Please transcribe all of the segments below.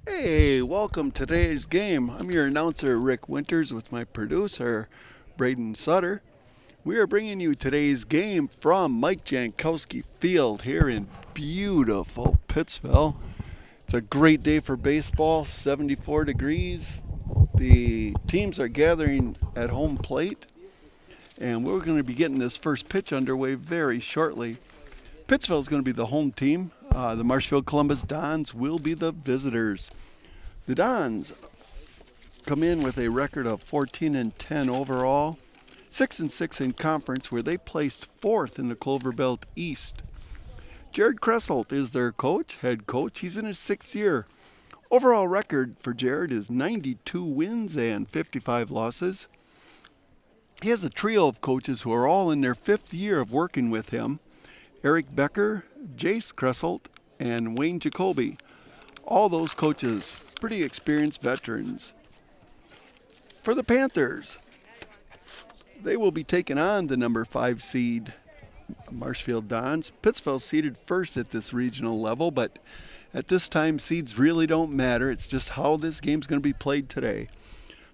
Hey, welcome to today's game. I'm your announcer, Rick Winters, with my producer, Braden Sutter. We are bringing you today's game from Mike Jankowski Field here in beautiful Pittsville. It's a great day for baseball, 74 degrees. The teams are gathering at home plate, and we're going to be getting this first pitch underway very shortly. Pittsville is going to be the home team. The Marshfield Columbus Dons will be the visitors. The Dons come in with a record of 14-10 overall, 6-6 in conference, where they placed fourth in the Clover Belt East. Jared Kresselt is their head coach. He's in his sixth year. Overall record for Jared is 92 wins and 55 losses. He has a trio of coaches who are all in their fifth year of working with him. Eric Becker, Jace Kresselt, and Wayne Jacoby. All those coaches, pretty experienced veterans. For the Panthers, they will be taking on the number 5 seed Marshfield Dons. Pittsville seeded first at this regional level, but at this time seeds really don't matter. It's just how this game's going to be played today.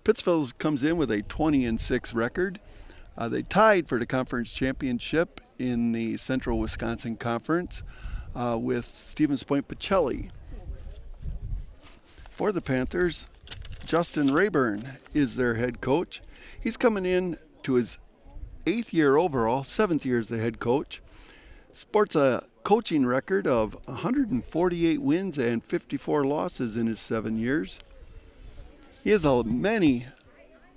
Pittsville comes in with a 20-6 record. They tied for the conference championship in the Central Wisconsin Conference with Stevens Point Pacelli. For the Panthers, Justin Rayburn is their head coach. He's coming in to his 8th year overall, 7th year as the head coach. Sports a coaching record of 148 wins and 54 losses in his 7 years. He has many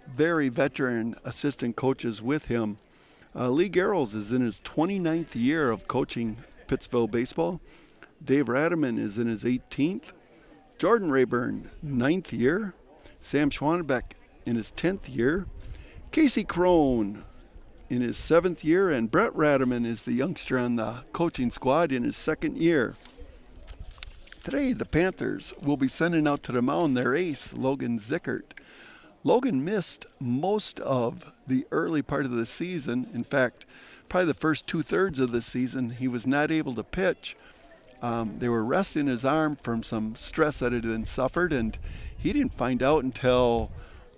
very veteran assistant coaches with him. Lee Garrels is in his 29th year of coaching Pittsville baseball. Dave Radaman is in his 18th. Jordan Rayburn, 9th year. Sam Schwanbeck in his 10th year. Casey Crone in his 7th year. And Brett Radaman is the youngster on the coaching squad in his 2nd year. Today, the Panthers will be sending out to the mound their ace, Logan Zickert. Logan missed most of the early part of the season. In fact, probably the first 2/3 of the season, he was not able to pitch. They were resting his arm from some stress that had been suffered, and he didn't find out until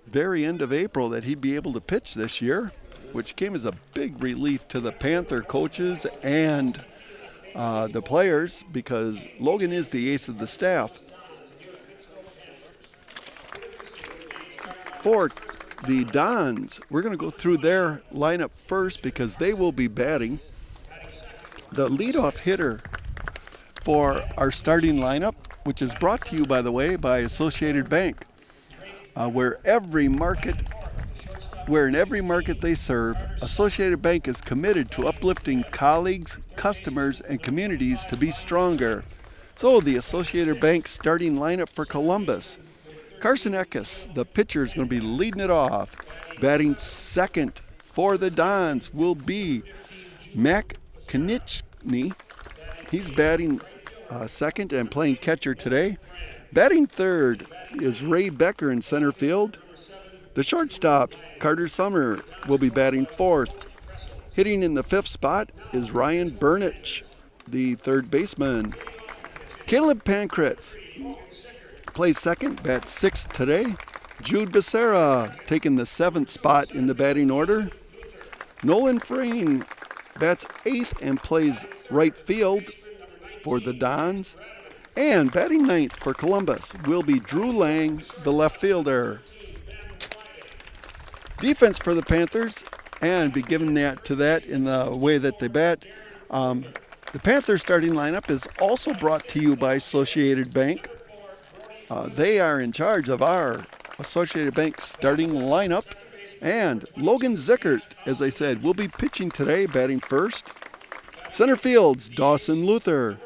very end of April that he'd be able to pitch this year, which came as a big relief to the Panther coaches and the players, because Logan is the ace of the staff. For the Dons, we're going to go through their lineup first because they will be batting. The leadoff hitter for our starting lineup, which is brought to you, by the way, by Associated Bank, where in every market they serve, Associated Bank is committed to uplifting colleagues, customers, and communities to be stronger. So the Associated Bank starting lineup for Columbus. Carson Eckes, the pitcher, is going to be leading it off. Batting second for the Dons will be Mac Knichny. He's batting second and playing catcher today. Batting third is Ray Becker in center field. The shortstop, Carter Summer, will be batting fourth. Hitting in the 5th spot is Ryan Burnich, the third baseman. Caleb Pankratz plays second, bats 6th today. Jude Becerra taking the 7th spot in the batting order. Nolan Frayne bats 8th and plays right field for the Dons. And batting 9th for Columbus will be Drew Lang, the left fielder. Defense for the Panthers, and be given that to that in the way that they bat. The Panthers starting lineup is also brought to you by Associated Bank. They are in charge of our Associated Bank starting lineup. And Logan Zickert, as I said, will be pitching today, batting first. Center field's Dawson Luther.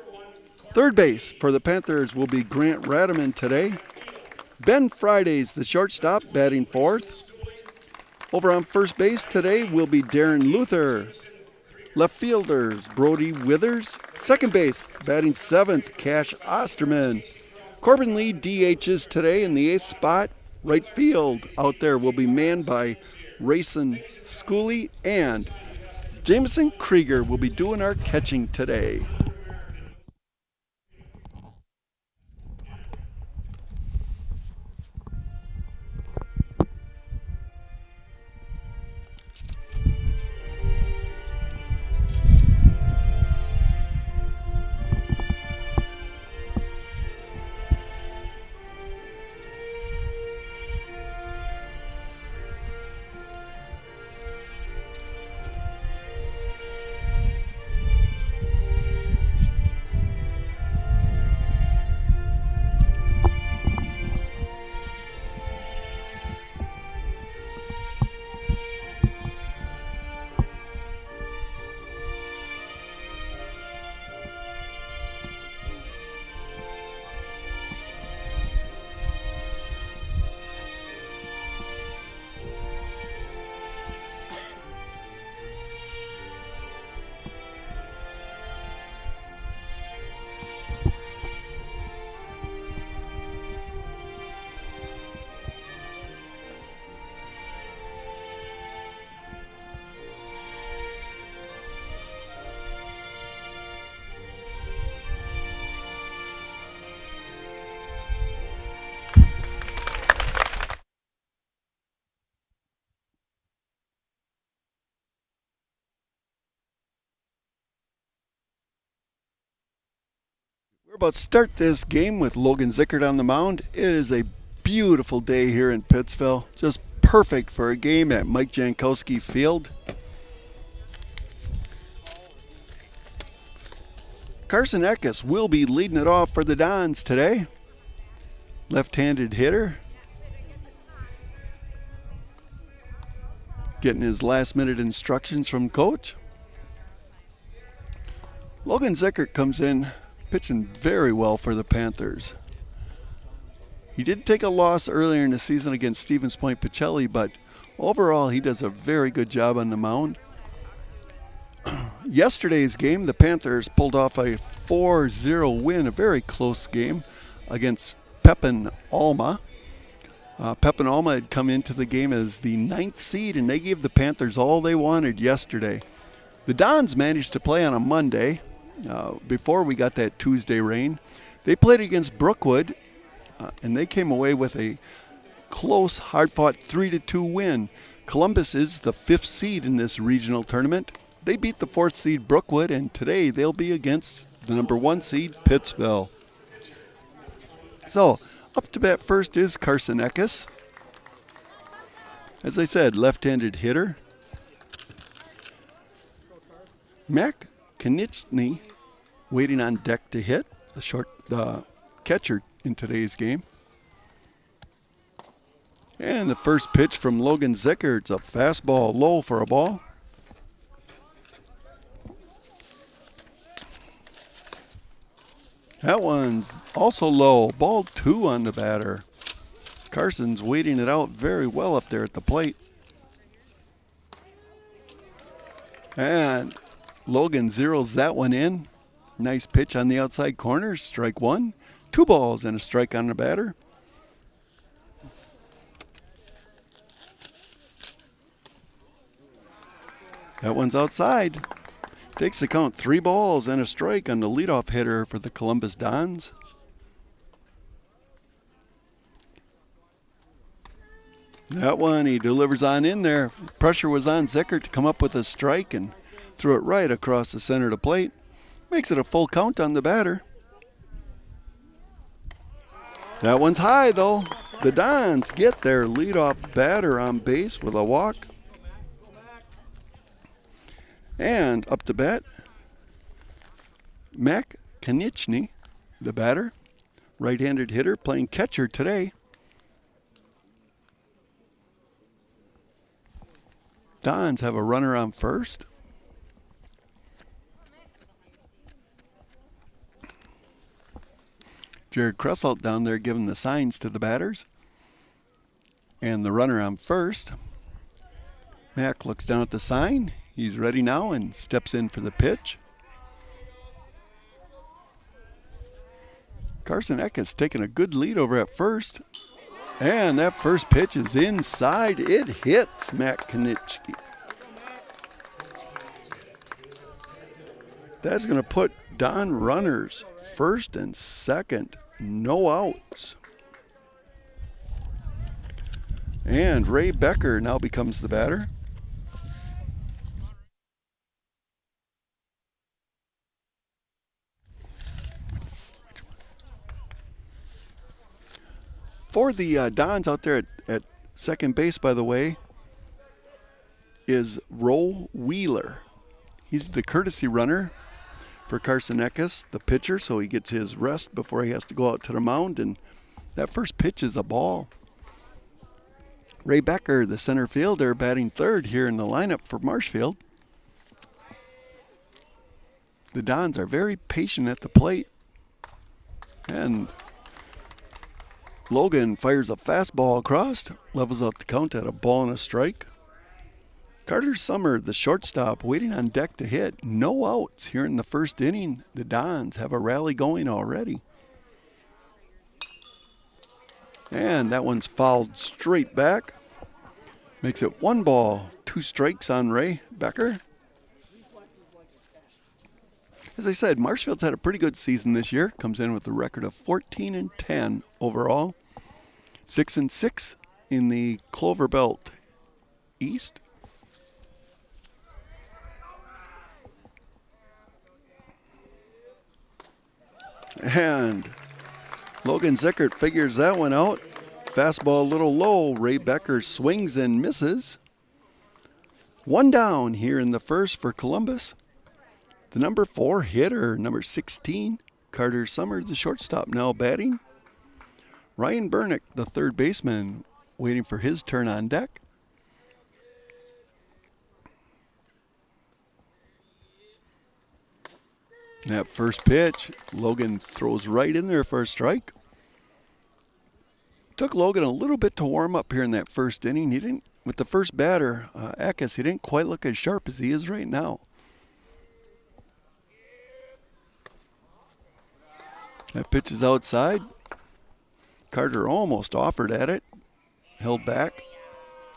Third base for the Panthers will be Grant Radaman today. Ben Fridays, the shortstop, batting fourth. Over on first base today will be Darren Luther. Left fielders, Brody Withers. Second base, batting 7th, Cash Osterman. Corbin Lee DHs today in the 8th spot. Right field out there will be manned by Rayson Schooley, and Jameson Krieger will be doing our catching today. about to start this game with Logan Zickert on the mound. It is a beautiful day here in Pittsville. Just perfect for a game at Mike Jankowski Field. Carson Eckes will be leading it off for the Dons today. Left-handed hitter. Getting his last-minute instructions from coach. Logan Zickert comes in pitching very well for the Panthers. He did take a loss earlier in the season against Stevens Point Pacelli, but overall he does a very good job on the mound. Yesterday's game, the Panthers pulled off a 4-0 win, a very close game against Pepin Alma. Pepin Alma had come into the game as the 9th seed, and they gave the Panthers all they wanted yesterday. The Dons managed to play on a Monday before we got that Tuesday rain. They played against Brookwood, and they came away with a close, hard-fought 3-2 win. Columbus is the 5th seed in this regional tournament. They beat the 4th seed Brookwood, and today they'll be against the number 1 seed Pittsville. So, up to bat first is Carson Eckes. As I said, left-handed hitter. Mac Konieczny waiting on deck to hit, the catcher in today's game. And the first pitch from Logan Zickert. It's a fastball low for a ball. That one's also low. Ball 2 on the batter. Carson's waiting it out very well up there at the plate. And Logan zeroes that one in. Nice pitch on the outside corner. Strike 1. 2 balls and a strike on the batter. That one's outside. Takes the count. 3 balls and a strike on the leadoff hitter for the Columbus Dons. That one he delivers on in there. Pressure was on Zickert to come up with a strike and threw it right across the center of the plate. Makes it a full count on the batter. That one's high though. The Dons get their leadoff batter on base with a walk. And up to bat, Mac Konieczny, the batter, right-handed hitter, playing catcher today. Dons have a runner on first. Jared Kresselt down there giving the signs to the batters. And the runner on first. Mac looks down at the sign. He's ready now and steps in for the pitch. Carson Eckes taking a good lead over at first. And that first pitch is inside. It hits Mac Konieczny. That's going to put Don runners first and second. No outs. And Ray Becker now becomes the batter. For the Dons out there at second base, by the way, is Ro Wheeler. He's the courtesy runner for Carson Eckes, the pitcher, so he gets his rest before he has to go out to the mound. And that first pitch is a ball. Ray Becker, the center fielder, batting third here in the lineup for Marshfield. The Dons are very patient at the plate. And Logan fires a fastball across, levels out the count at a ball and a strike. Carter Summer, the shortstop, waiting on deck to hit. No outs here in the first inning. The Dons have a rally going already. And that one's fouled straight back. Makes it 1 ball, 2 strikes on Ray Becker. As I said, Marshfield's had a pretty good season this year. Comes in with a record of 14-10 overall. 6-6 in the Clover Belt East. And Logan Zickert figures that one out. Fastball a little low. Ray Becker swings and misses. One down here in the first for Columbus. The number 4 hitter, number 16, Carter Summers, the shortstop, now batting. Ryan Bernick, the third baseman, waiting for his turn on deck. That first pitch, Logan throws right in there for a strike. Took Logan a little bit to warm up here in that first inning. He didn't, with the first batter, Eckes, he didn't quite look as sharp as he is right now. That pitch is outside. Carter almost offered at it. Held back.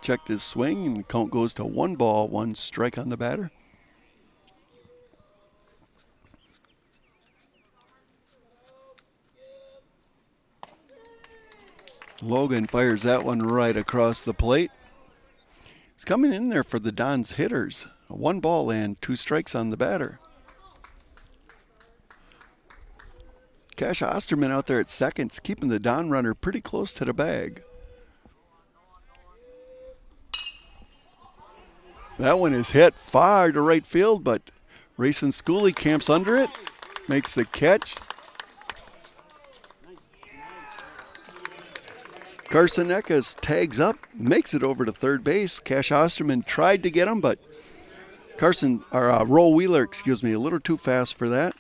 Checked his swing, and the count goes to 1 ball, 1 strike on the batter. Logan fires that one right across the plate. He's coming in there for the Don's hitters. 1 ball and 2 strikes on the batter. Cash Osterman out there at seconds, keeping the Don runner pretty close to the bag. That one is hit far to right field, but Rayson Schooley camps under it, makes the catch. Carson Eckes tags up, makes it over to third base. Cash Osterman tried to get him, but Roll Wheeler, a little too fast for that.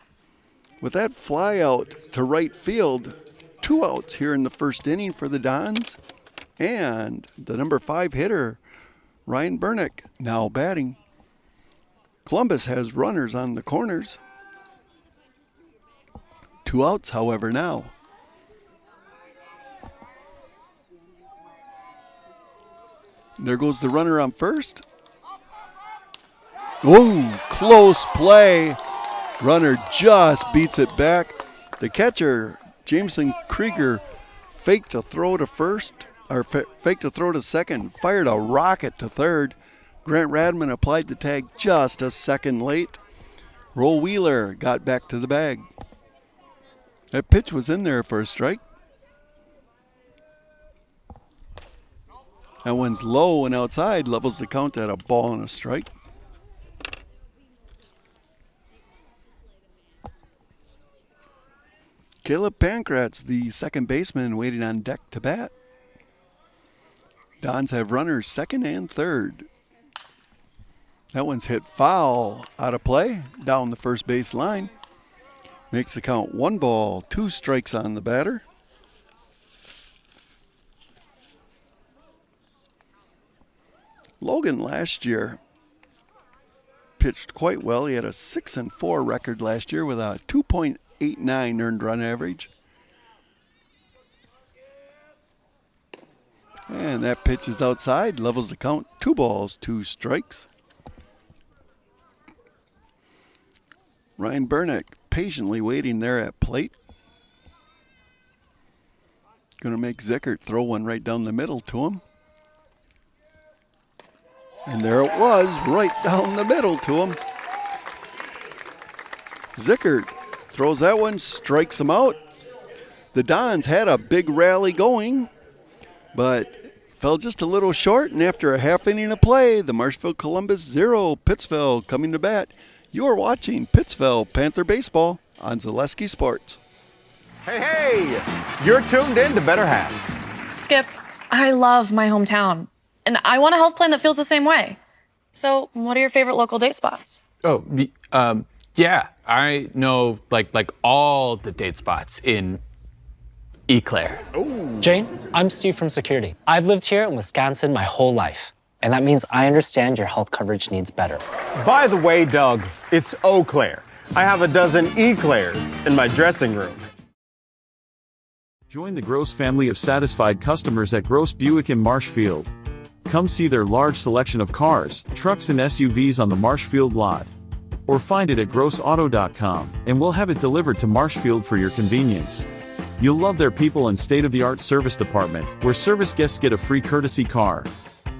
With that fly out to right field, 2 outs here in the first inning for the Dons. And the number 5 hitter, Ryan Bernick, now batting. Columbus has runners on the corners. 2 outs, however, now. There goes the runner on first. Ooh, close play. Runner just beats it back. The catcher, Jameson Krieger, faked a throw to second, fired a rocket to third. Grant Radman applied the tag just a second late. Roll Wheeler got back to the bag. That pitch was in there for a strike. That one's low and outside, levels the count at a ball and a strike. Caleb Pankratz, the second baseman, waiting on deck to bat. Dons have runners second and third. That one's hit foul, out of play, down the first base line. Makes the count 1 ball, 2 strikes on the batter. Logan last year pitched quite well. He had a 6-4 record last year with a 2.89 earned run average. And that pitch is outside, levels the count, 2 balls, 2 strikes. Ryan Bernick patiently waiting there at plate. Going to make Zickert throw one right down the middle to him. And there it was, right down the middle to him. Zickert throws that one, strikes him out. The Dons had a big rally going, but fell just a little short. And after a half inning of play, the Marshfield Columbus 0, Pittsville coming to bat. You are watching Pittsville Panther Baseball on Zaleski Sports. Hey, you're tuned in to Better Halves. Skip, I love my hometown, and I want a health plan that feels the same way. So, what are your favorite local date spots? Yeah, I know like all the date spots in Eau Claire. Ooh. Jane, I'm Steve from Security. I've lived here in Wisconsin my whole life, and that means I understand your health coverage needs better. By the way, Doug, it's Eau Claire. I have a dozen Eclairs in my dressing room. Join the Gross family of satisfied customers at Gross Buick in Marshfield. Come see their large selection of cars, trucks and SUVs on the Marshfield lot. Or find it at grossauto.com, and we'll have it delivered to Marshfield for your convenience. You'll love their people and state-of-the-art service department, where service guests get a free courtesy car.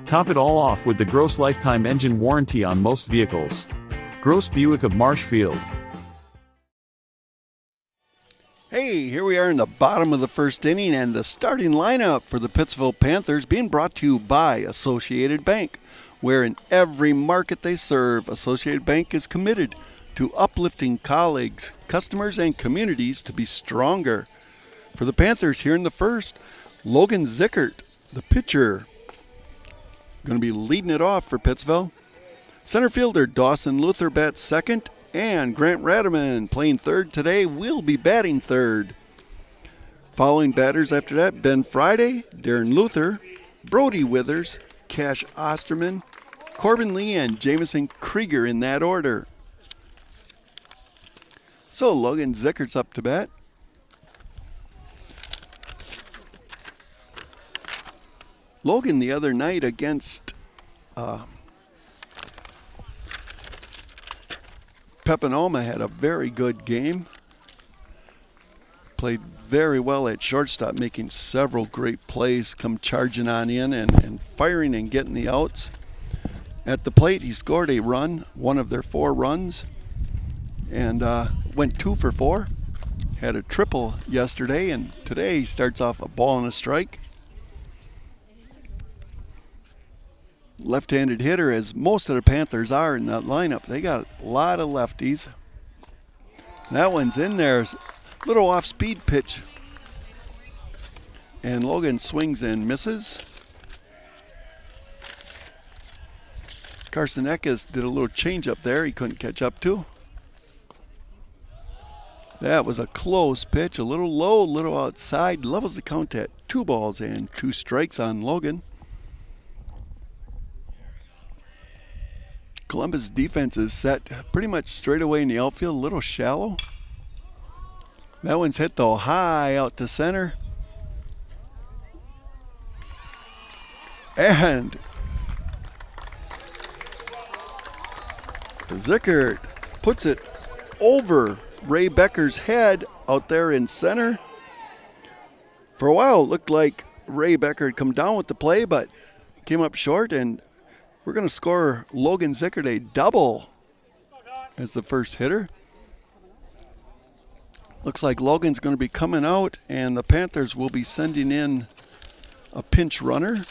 Top it all off with the Gross lifetime engine warranty on most vehicles. Gross Buick of Marshfield. Hey, here we are in the bottom of the first inning, and the starting lineup for the Pittsville Panthers being brought to you by Associated Bank, where in every market they serve, Associated Bank is committed to uplifting colleagues, customers, and communities to be stronger. For the Panthers here in the first, Logan Zickert, the pitcher, going to be leading it off for Pittsville. Center fielder Dawson Luther bats second, and Grant Radaman, playing third today, will be batting third. Following batters after that, Ben Friday, Darren Luther, Brody Withers, Cash Osterman, Corbin Lee, and Jamison Krieger in that order. So Logan Zickert's up to bat. Logan the other night against Pepanoma had a very good game. Played very well at shortstop, making several great plays, come charging on in and firing and getting the outs. At the plate, he scored a run, one of their 4 runs, and went 2 for 4. Had a triple yesterday, and today he starts off a ball and a strike. Left-handed hitter, as most of the Panthers are in that lineup. They got a lot of lefties. That one's in there. Little off-speed pitch. And Logan swings and misses. Carson Eckes did a little change-up there he couldn't catch up to. That was a close pitch, a little low, a little outside. Levels the count at 2 balls and 2 strikes on Logan. Columbus defense is set pretty much straight away in the outfield, a little shallow. That one's hit though high out to center. And Zickert puts it over Ray Becker's head out there in center. For a while it looked like Ray Becker had come down with the play, but came up short, and we're going to score Logan Zickert a double as the first hitter. Looks like Logan's going to be coming out, and the Panthers will be sending in a pinch runner.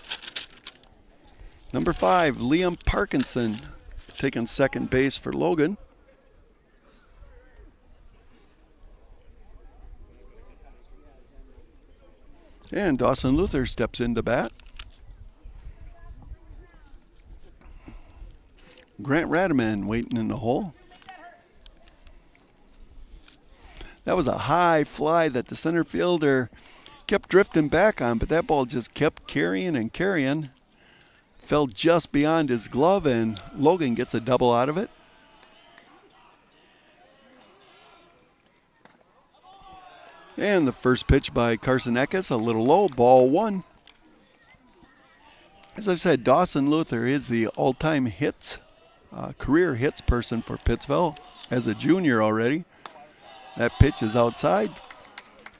Number 5, Liam Parkinson, taking second base for Logan. And Dawson Luther steps in to bat. Grant Radaman waiting in the hole. That was a high fly that the center fielder kept drifting back on, but that ball just kept carrying and carrying. Fell just beyond his glove, and Logan gets a double out of it. And the first pitch by Carson Eckes, a little low, ball 1. As I've said, Dawson Luther is the all-time hits career hits person for Pittsville as a junior already. That pitch is outside.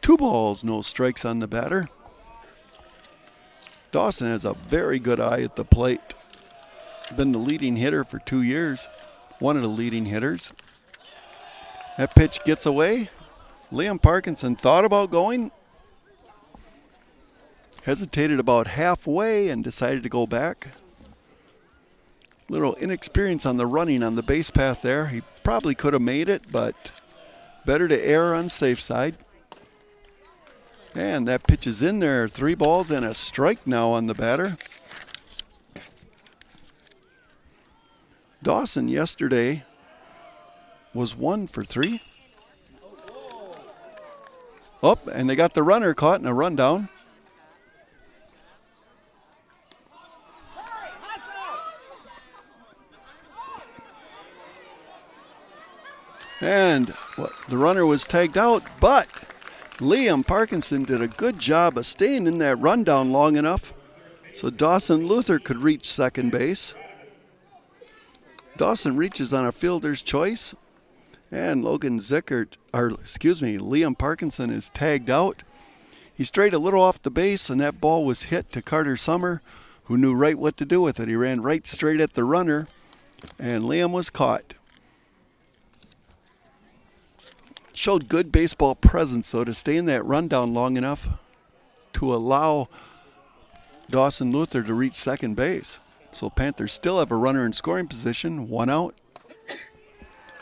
2 balls, no strikes on the batter. Dawson has a very good eye at the plate. Been the leading hitter for 2 years. One of the leading hitters. That pitch gets away. Liam Parkinson thought about going. Hesitated about halfway and decided to go back. Little inexperience on the running on the base path there. He probably could have made it, but better to err on safe side. And that pitch is in there. 3 balls and a strike now on the batter. Dawson yesterday was 1 for 3. Oh, and they got the runner caught in a rundown. And the runner was tagged out, but Liam Parkinson did a good job of staying in that rundown long enough so Dawson Luther could reach second base. Dawson reaches on a fielder's choice, and Liam Parkinson is tagged out. He strayed a little off the base, and that ball was hit to Carter Summer, who knew right what to do with it. He ran right straight at the runner, and Liam was caught. Showed good baseball presence, though, to stay in that rundown long enough to allow Dawson Luther to reach second base. So Panthers still have a runner in scoring position, 1 out.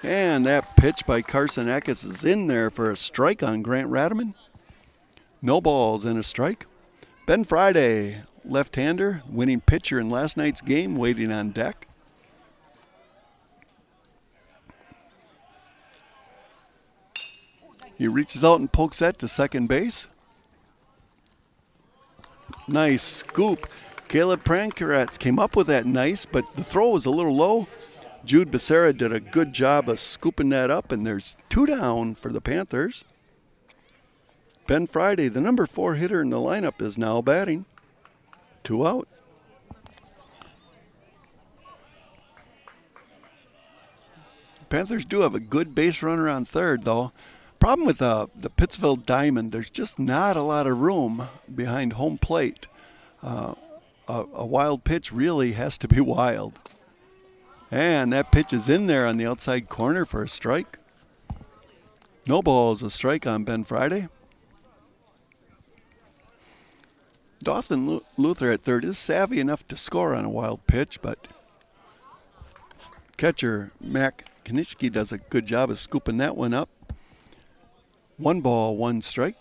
And that pitch by Carson Eckes is in there for a strike on Grant Radaman. No balls and a strike. Ben Friday, left-hander, winning pitcher in last night's game, waiting on deck. He reaches out and pokes that to second base. Nice scoop. Caleb Prankeratz came up with that nice, but the throw was a little low. Jude Becerra did a good job of scooping that up, and there's 2 down for the Panthers. Ben Friday, the number 4 hitter in the lineup, is now batting. 2 out. Panthers do have a good base runner on third, though. Problem with the Pittsville Diamond, there's just not a lot of room behind home plate. A wild pitch really has to be wild. And that pitch is in there on the outside corner for a strike. No balls, a strike on Ben Friday. Dawson Luther at third is savvy enough to score on a wild pitch, but catcher Mac Kanischke does a good job of scooping that one up. 1 ball, 1 strike.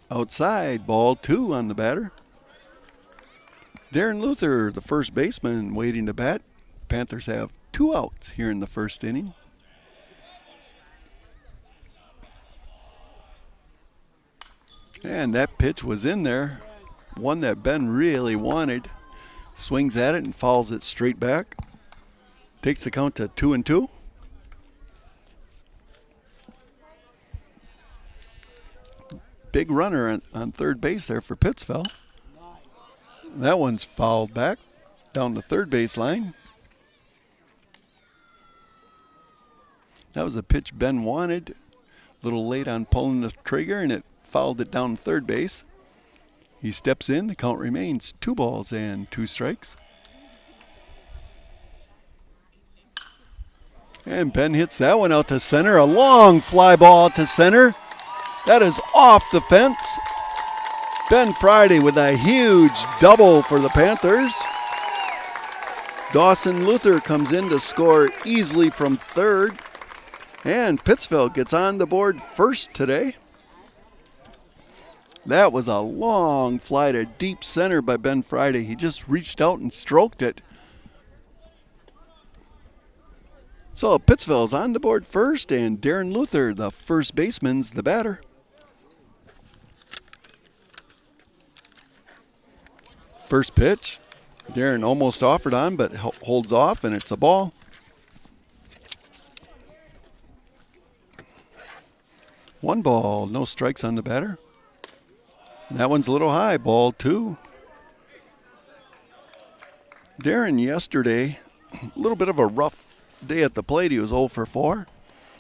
Outside, ball 2 on the batter. Darren Luther, the first baseman, waiting to bat. Panthers have 2 outs here in the first inning. And that pitch was in there. One that Ben really wanted. Swings at it and fouls it straight back. Takes the count to 2-2. Big runner on third base there for Pittsville. That one's fouled back down the third base line. That was a pitch Ben wanted. A little late on pulling the trigger, and it fouled it down third base. He steps in. The count remains 2 balls and 2 strikes. And Ben hits that one out to center. A long fly ball to center. That is off the fence. Ben Friday with a huge double for the Panthers. Dawson Luther comes in to score easily from third. And Pittsville gets on the board first today. That was a long fly to deep center by Ben Friday. He just reached out and stroked it. So Pittsville's on the board first, and Darren Luther, the first baseman's the batter. First pitch, Darren almost offered on, but holds off, and it's a ball. One ball, no strikes on the batter. That one's a little high, ball 2. Darren yesterday, a little bit of a rough day at the plate. He was 0 for 4.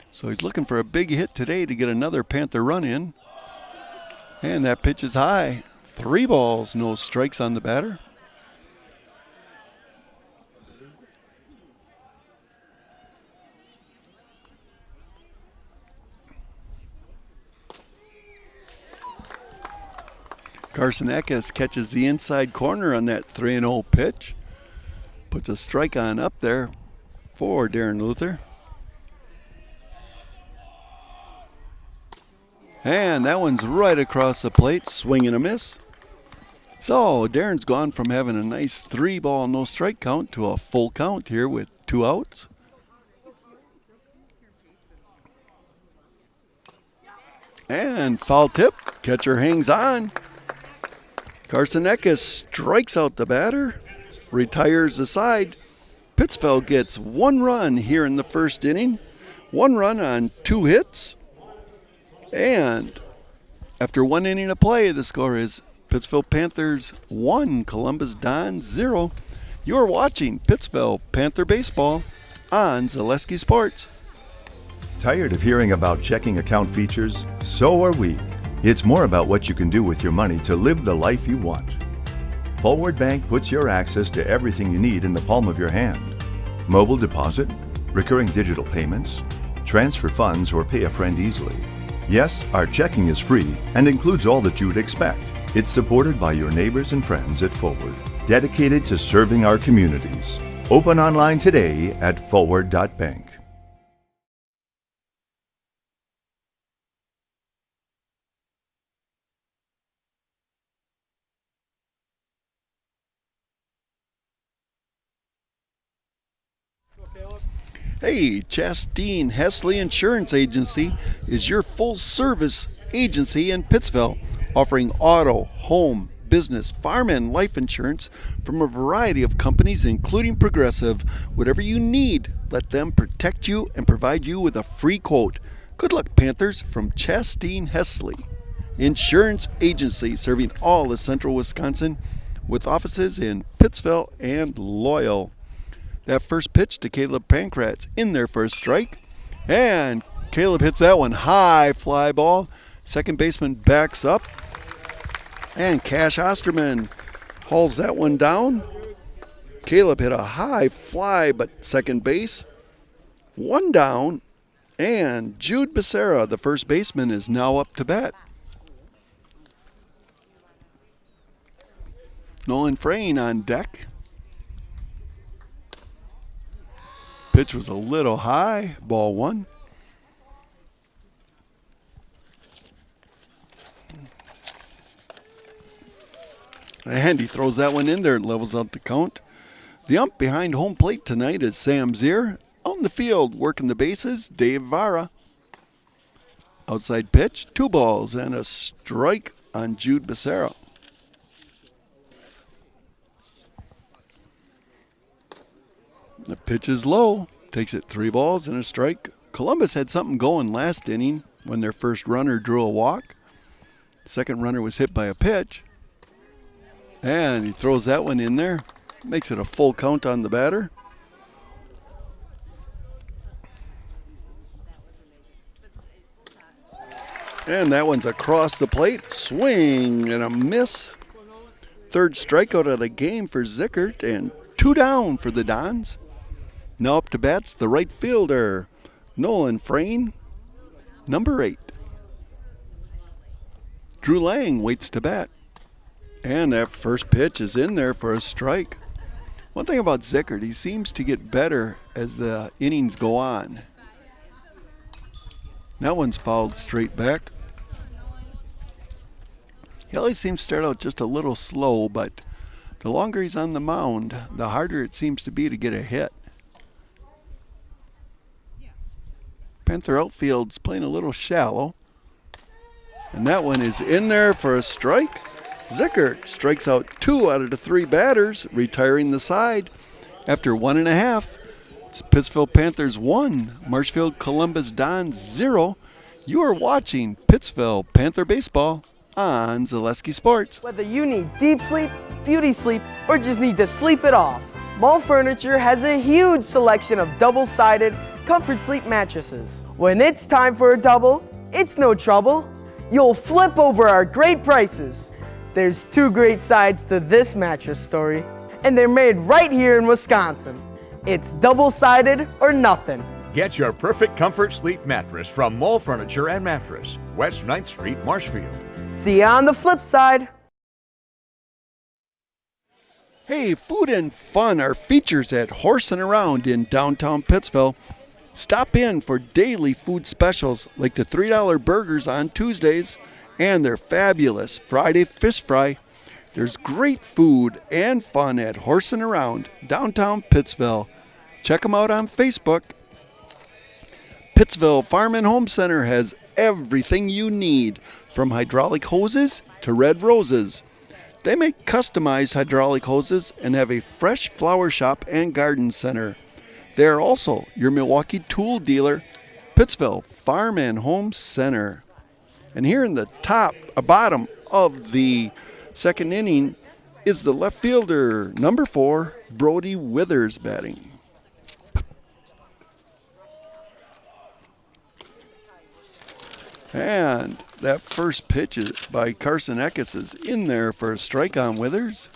So he's looking for a big hit today to get another Panther run in. And that pitch is high. 3 balls, no strikes on the batter. Carson Eckes catches the inside corner on that 3-0 pitch. Puts a strike on up there for Darren Luther. And that one's right across the plate, swing and a miss. So Darren's gone from having a nice 3-ball, no strike count to a full count here with 2 outs. And foul tip, catcher hangs on. Carson Eckes strikes out the batter, retires the side. Pittsville gets 1 run here in the first inning. 1 run on 2 hits. And after 1 inning of play, the score is Pittsville Panthers 1, Columbus Dons 0. You're watching Pittsville Panther Baseball on Zaleski Sports. Tired of hearing about checking account features? So are we. It's more about what you can do with your money to live the life you want. Forward Bank puts your access to everything you need in the palm of your hand. Mobile deposit, recurring digital payments, transfer funds, or pay a friend easily. Yes, our checking is free and includes all that you would expect. It's supported by your neighbors and friends at Forward, dedicated to serving our communities. Open online today at forward.bank. Hey, Chastain Hesley Insurance Agency is your full-service agency in Pittsville, offering auto, home, business, farm, and life insurance from a variety of companies, including Progressive. Whatever you need, let them protect you and provide you with a free quote. Good luck, Panthers, from Chastain Hesley Insurance Agency, serving all of central Wisconsin with offices in Pittsville and Loyal. That first pitch to Caleb Pankratz in there for a strike. And Caleb hits that one high fly ball. Second baseman backs up. And Cash Osterman hauls that one down. Caleb hit a high fly, but second base. One down. And Jude Becerra, the first baseman, is now up to bat. Nolan Frayne on deck. Pitch was a little high, ball one. And he throws that one in there and levels out the count. The ump behind home plate tonight is Sam Zier. On the field, working the bases, Dave Vara. Outside pitch, 2 balls and a strike on Jude Becerra. The pitch is low, takes it 3 balls and a strike. Columbus had something going last inning when their first runner drew a walk. Second runner was hit by a pitch. And he throws that one in there. Makes it a full count on the batter. And that one's across the plate. Swing and a miss. Third strikeout of the game for Zickert, and 2 down for the Dons. Now up to bats the right fielder, Nolan Frayne, number 8. Drew Lang waits to bat. And that first pitch is in there for a strike. One thing about Zickert, he seems to get better as the innings go on. That one's fouled straight back. He always seems to start out just a little slow, but the longer he's on the mound, the harder it seems to be to get a hit. Panther outfield's playing a little shallow. And that one is in there for a strike. Zickert strikes out 2 out of the 3 batters, retiring the side after 1.5. It's Pittsville Panthers 1, Marshfield Columbus Dons 0. You are watching Pittsville Panther Baseball on Zaleski Sports. Whether you need deep sleep, beauty sleep, or just need to sleep it off, Mall Furniture has a huge selection of double-sided comfort sleep mattresses. When it's time for a double, it's no trouble. You'll flip over our great prices. There's 2 great sides to this mattress story, and they're made right here in Wisconsin. It's double-sided or nothing. Get your perfect comfort sleep mattress from Mall Furniture and Mattress, West 9th Street, Marshfield. See you on the flip side. Hey, food and fun are features at Horse and Around in downtown Pittsville. Stop in for daily food specials like the $3 burgers on Tuesdays and their fabulous Friday fish fry. There's great food and fun at Horse and Around, downtown Pittsville. Check them out on Facebook. Pittsville Farm and Home Center has everything you need, from hydraulic hoses to red roses. They make customized hydraulic hoses and have a fresh flower shop and garden center. They are also your Milwaukee tool dealer, Pittsville Farm and Home Center. And here in the bottom of the second inning is the left fielder, number 4, Brody Withers, batting. And that first pitch by Carson Eckes is in there for a strike on Withers.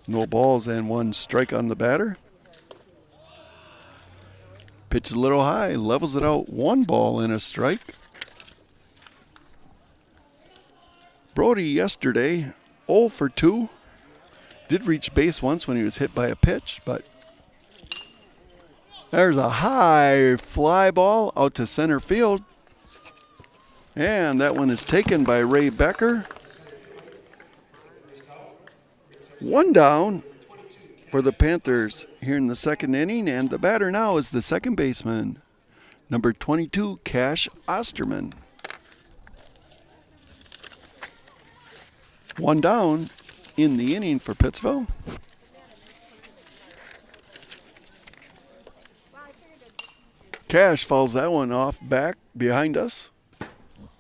No balls and 1 strike on the batter. Pitch a little high, levels it out, 1 ball and a strike. Brody yesterday, 0 for 2. Did reach base once when he was hit by a pitch, but there's a high fly ball out to center field. And that one is taken by Ray Becker. 1 down for the Panthers here in the second inning, and the batter now is the second baseman, number 22, Cash Osterman. 1 down in the inning for Pittsville. Cash fouls that one off back behind us,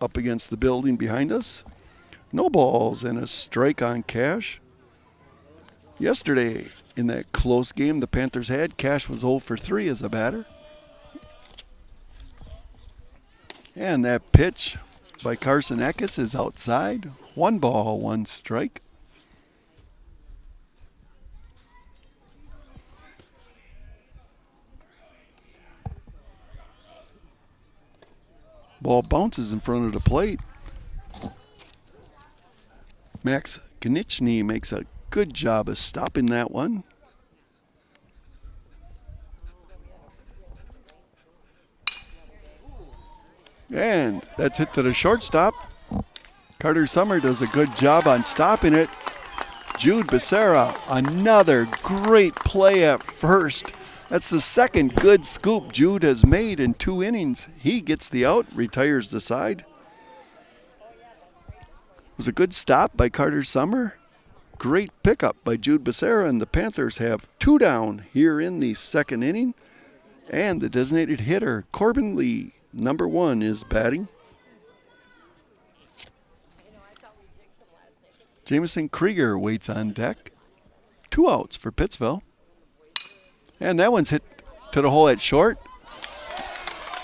up against the building behind us. No balls and a strike on Cash. Yesterday, in that close game the Panthers had, Cash was 0 for 3 as a batter. And that pitch by Carson Eckes is outside. 1 ball, 1 strike. Ball bounces in front of the plate. Max Konieczny makes a good job of stopping that one. And that's hit to the shortstop. Carter Summer does a good job on stopping it. Jude Becerra, another great play at first. That's the second good scoop Jude has made in 2 innings. He gets the out, retires the side. It was a good stop by Carter Summer. Great pickup by Jude Becerra, and the Panthers have 2 down here in the second inning. And the designated hitter, Corbin Lee, number 1, is batting. Jamison Krieger waits on deck. 2 outs for Pittsville. And that one's hit to the hole at short.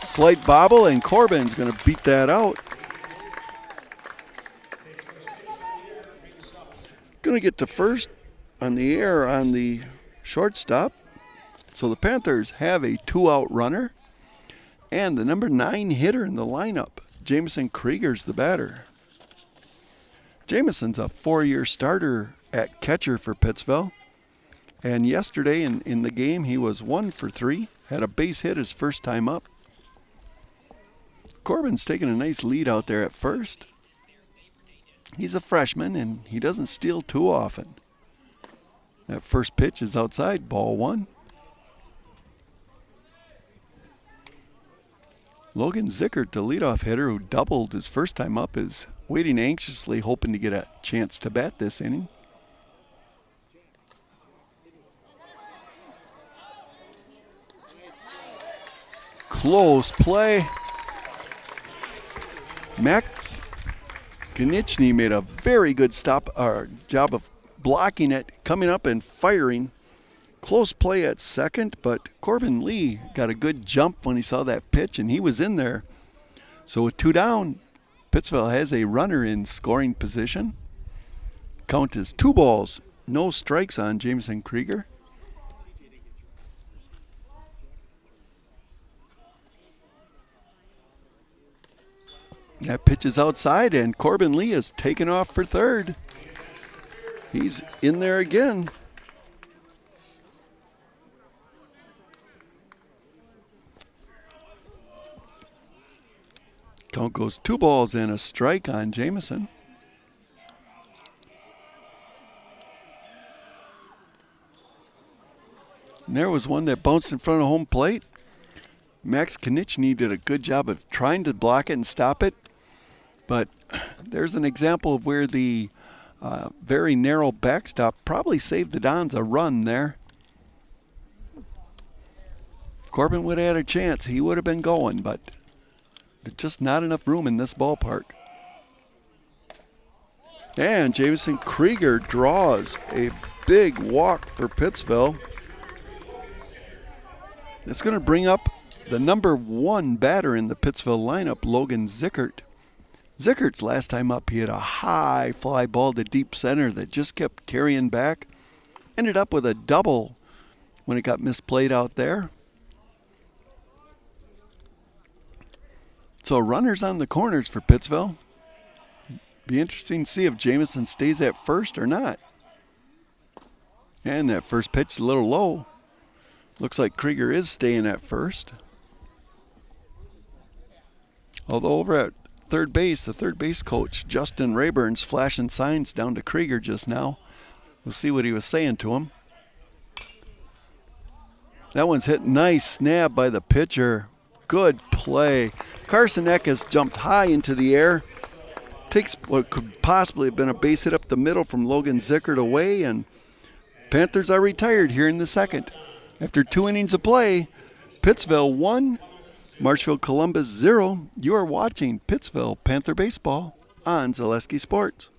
Slight bobble, and Corbin's going to beat that out. Going to get to first on the air on the shortstop. So the Panthers have a 2-out runner. And the number 9 hitter in the lineup, Jamison Krieger's the batter. Jamison's a 4-year starter at catcher for Pittsville. And yesterday in the game, he was 1 for 3, had a base hit his first time up. Corbin's taking a nice lead out there at first. He's a freshman, and he doesn't steal too often. That first pitch is outside, ball 1. Logan Zickert, the leadoff hitter who doubled his first time up, is waiting anxiously, hoping to get a chance to bat this inning. Close play. Mac Konieczny made a very good job of blocking it, coming up and firing. Close play at second, but Corbin Lee got a good jump when he saw that pitch, and he was in there. So with 2 down, Pittsville has a runner in scoring position. Count is 2 balls, no strikes on Jamison Krieger. That pitch is outside, and Corbin Lee is taken off for third. He's in there again. Count goes 2 balls and a strike on Jamison. And there was one that bounced in front of home plate. Max Konieczny did a good job of trying to block it and stop it. But there's an example of where the very narrow backstop probably saved the Dons a run there. If Corbin would have had a chance, he would have been going, but there's just not enough room in this ballpark. And Jamison Krieger draws a big walk for Pittsville. It's going to bring up the number 1 batter in the Pittsville lineup, Logan Zickert. Zickert's last time up, he had a high fly ball to deep center that just kept carrying back. Ended up with a double when it got misplayed out there. So runners on the corners for Pittsville. Be interesting to see if Jamison stays at first or not. And that first pitch is a little low. Looks like Krieger is staying at first. Although over at third base, the third base coach, Justin Rayburn's flashing signs down to Krieger just now. We'll see what he was saying to him. That one's hit nice snap by the pitcher. Good play. Carson Eckes jumped high into the air. Takes what could possibly have been a base hit up the middle from Logan Zickert away, and Panthers are retired here in the second. After 2 innings of play, Pittsville 1, Marshfield Columbus 0. You are watching Pittsville Panther Baseball on Zaleski Sports.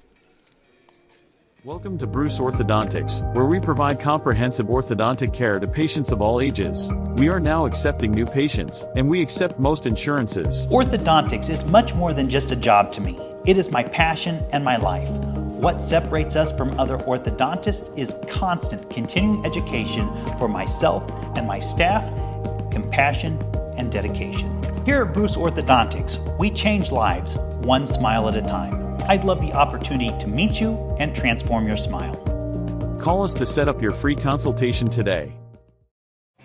Welcome to Bruce Orthodontics, where we provide comprehensive orthodontic care to patients of all ages. We are now accepting new patients, and we accept most insurances. Orthodontics is much more than just a job to me. It is my passion and my life. What separates us from other orthodontists is constant continuing education for myself and my staff, compassion, and dedication. Here at Bruce Orthodontics, we change lives one smile at a time. I'd love the opportunity to meet you and transform your smile. Call us to set up your free consultation today.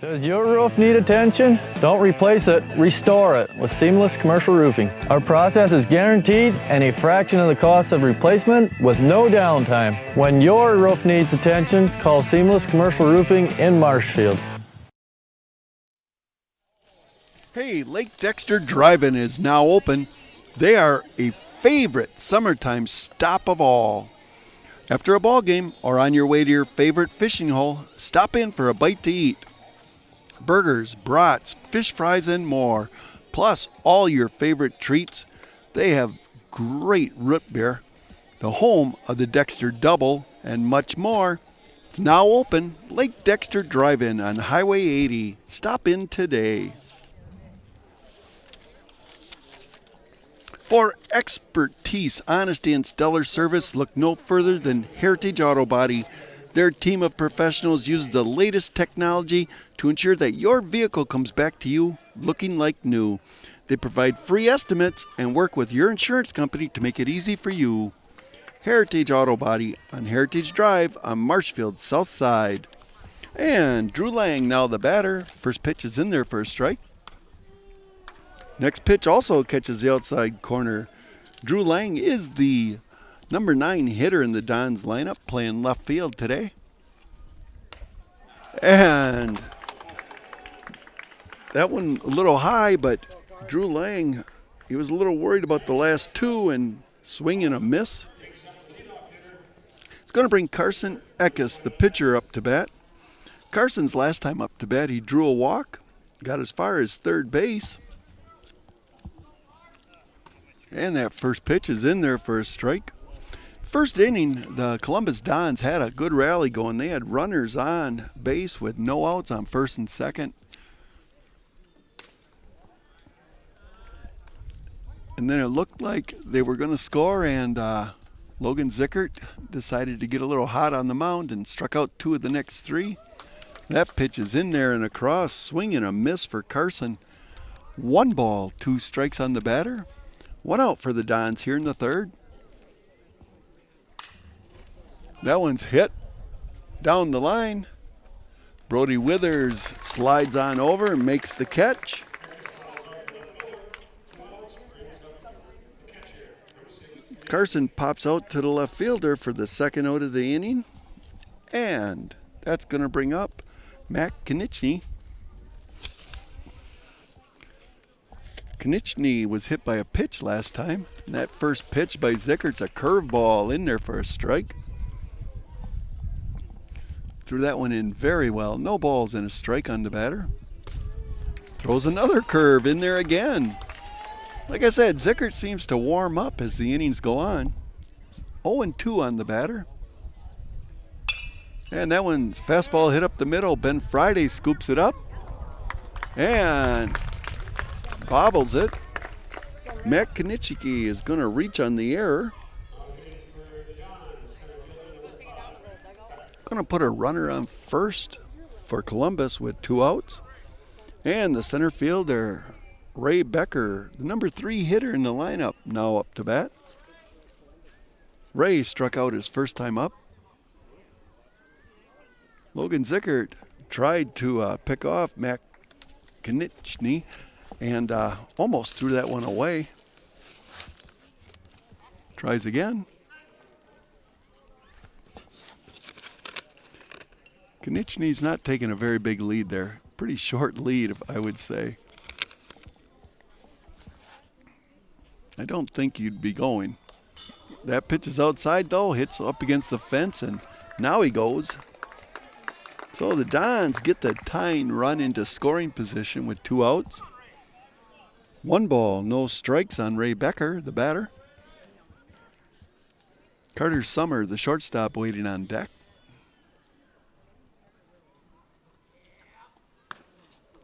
Does your roof need attention? Don't replace it, restore it with Seamless Commercial Roofing. Our process is guaranteed and a fraction of the cost of replacement with no downtime. When your roof needs attention, call Seamless Commercial Roofing in Marshfield. Hey, Lake Dexter Drive-In is now open. They are a favorite summertime stop of all. After a ball game or on your way to your favorite fishing hole, stop in for a bite to eat. Burgers, brats, fish fries, and more, plus all your favorite treats. They have great root beer, the home of the Dexter Double, and much more. It's now open, Lake Dexter Drive-In on Highway 80. Stop in today. For expertise, honesty, and stellar service, look no further than Heritage Auto Body. Their team of professionals uses the latest technology to ensure that your vehicle comes back to you looking like new. They provide free estimates and work with your insurance company to make it easy for you. Heritage Auto Body on Heritage Drive on Marshfield's south side. And Drew Lang now the batter. First pitch is in there for a strike. Next pitch also catches the outside corner. Drew Lang is the number 9 hitter in the Dons lineup, playing left field today. And that one a little high, but Drew Lang, he was a little worried about the last 2 and swing and a miss. It's going to bring Carson Eckes, the pitcher, up to bat. Carson's last time up to bat, he drew a walk, got as far as third base. And that first pitch is in there for a strike. First inning, the Columbus Dons had a good rally going. They had runners on base with no outs on first and second. And then it looked like they were going to score, and Logan Zickert decided to get a little hot on the mound and struck out 2 of the next 3. That pitch is in there and across, swing and a miss for Carson. 1 ball, 2 strikes on the batter. 1 out for the Dons here in the third. That one's hit down the line. Brody Withers slides on over and makes the catch. Carson pops out to the left fielder for the second out of the inning. And that's going to bring up Matt Konieczny. Konieczny was hit by a pitch last time. And that first pitch by Zickert's a curveball in there for a strike. Threw that one in very well. No balls and a strike on the batter. Throws another curve in there again. Like I said, Zickert seems to warm up as the innings go on. 0-2 on the batter. And that one's fastball hit up the middle. Ben Friday scoops it up and bobbles it. Matt Konieczny is going to reach on the error. Going to put a runner on first for Columbus with 2 outs. And the center fielder, Ray Becker, the number 3 hitter in the lineup, now up to bat. Ray struck out his first time up. Logan Zickert tried to pick off Mac Knichny and almost threw that one away. Tries again. Knichny's not taking a very big lead there. Pretty short lead, if I would say. I don't think you'd be going. That pitch is outside though, hits up against the fence, and now he goes. So the Dons get the tying run into scoring position with 2 outs. 1 ball, no strikes on Ray Becker, the batter. Carter Summer, the shortstop, waiting on deck.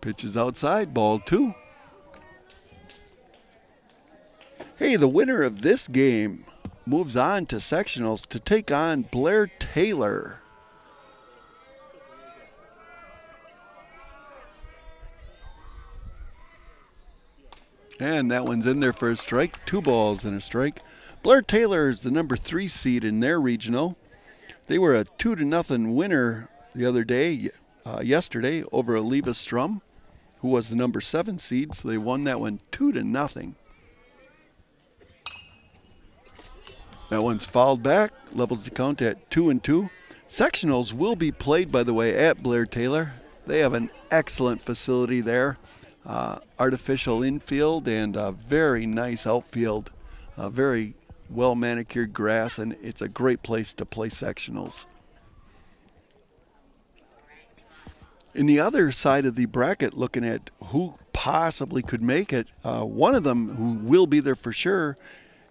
Pitch is outside, ball 2. Hey, the winner of this game moves on to sectionals to take on Blair Taylor. And that one's in there for a strike. 2 balls and a strike. Blair Taylor is the number 3 seed in their regional. They were a 2-0 winner the other day, yesterday, over Aleva Strum, who was the number 7 seed. So they won that one 2-0. That one's fouled back, levels the count at 2-2. Sectionals will be played, by the way, at Blair Taylor. They have an excellent facility there. Artificial infield and a very nice outfield. Very well manicured grass, and it's a great place to play sectionals. In the other side of the bracket, looking at who possibly could make it, one of them who will be there for sure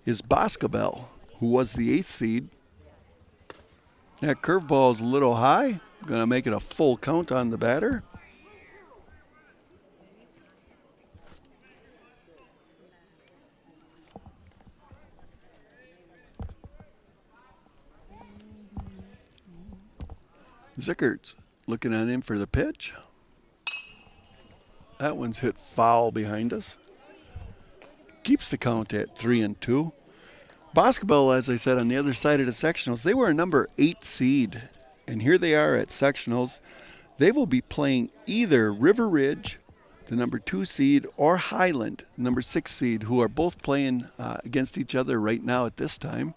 is Boscobel, who was the 8th seed. That curveball is a little high. Going to make it a full count on the batter. Zickert's looking on him for the pitch. That one's hit foul behind us. Keeps the count at 3-2. Boscobel, as I said, on the other side of the sectionals, they were a number 8 seed. And here they are at sectionals. They will be playing either River Ridge, the number 2 seed, or Highland, number 6 seed, who are both playing against each other right now at this time.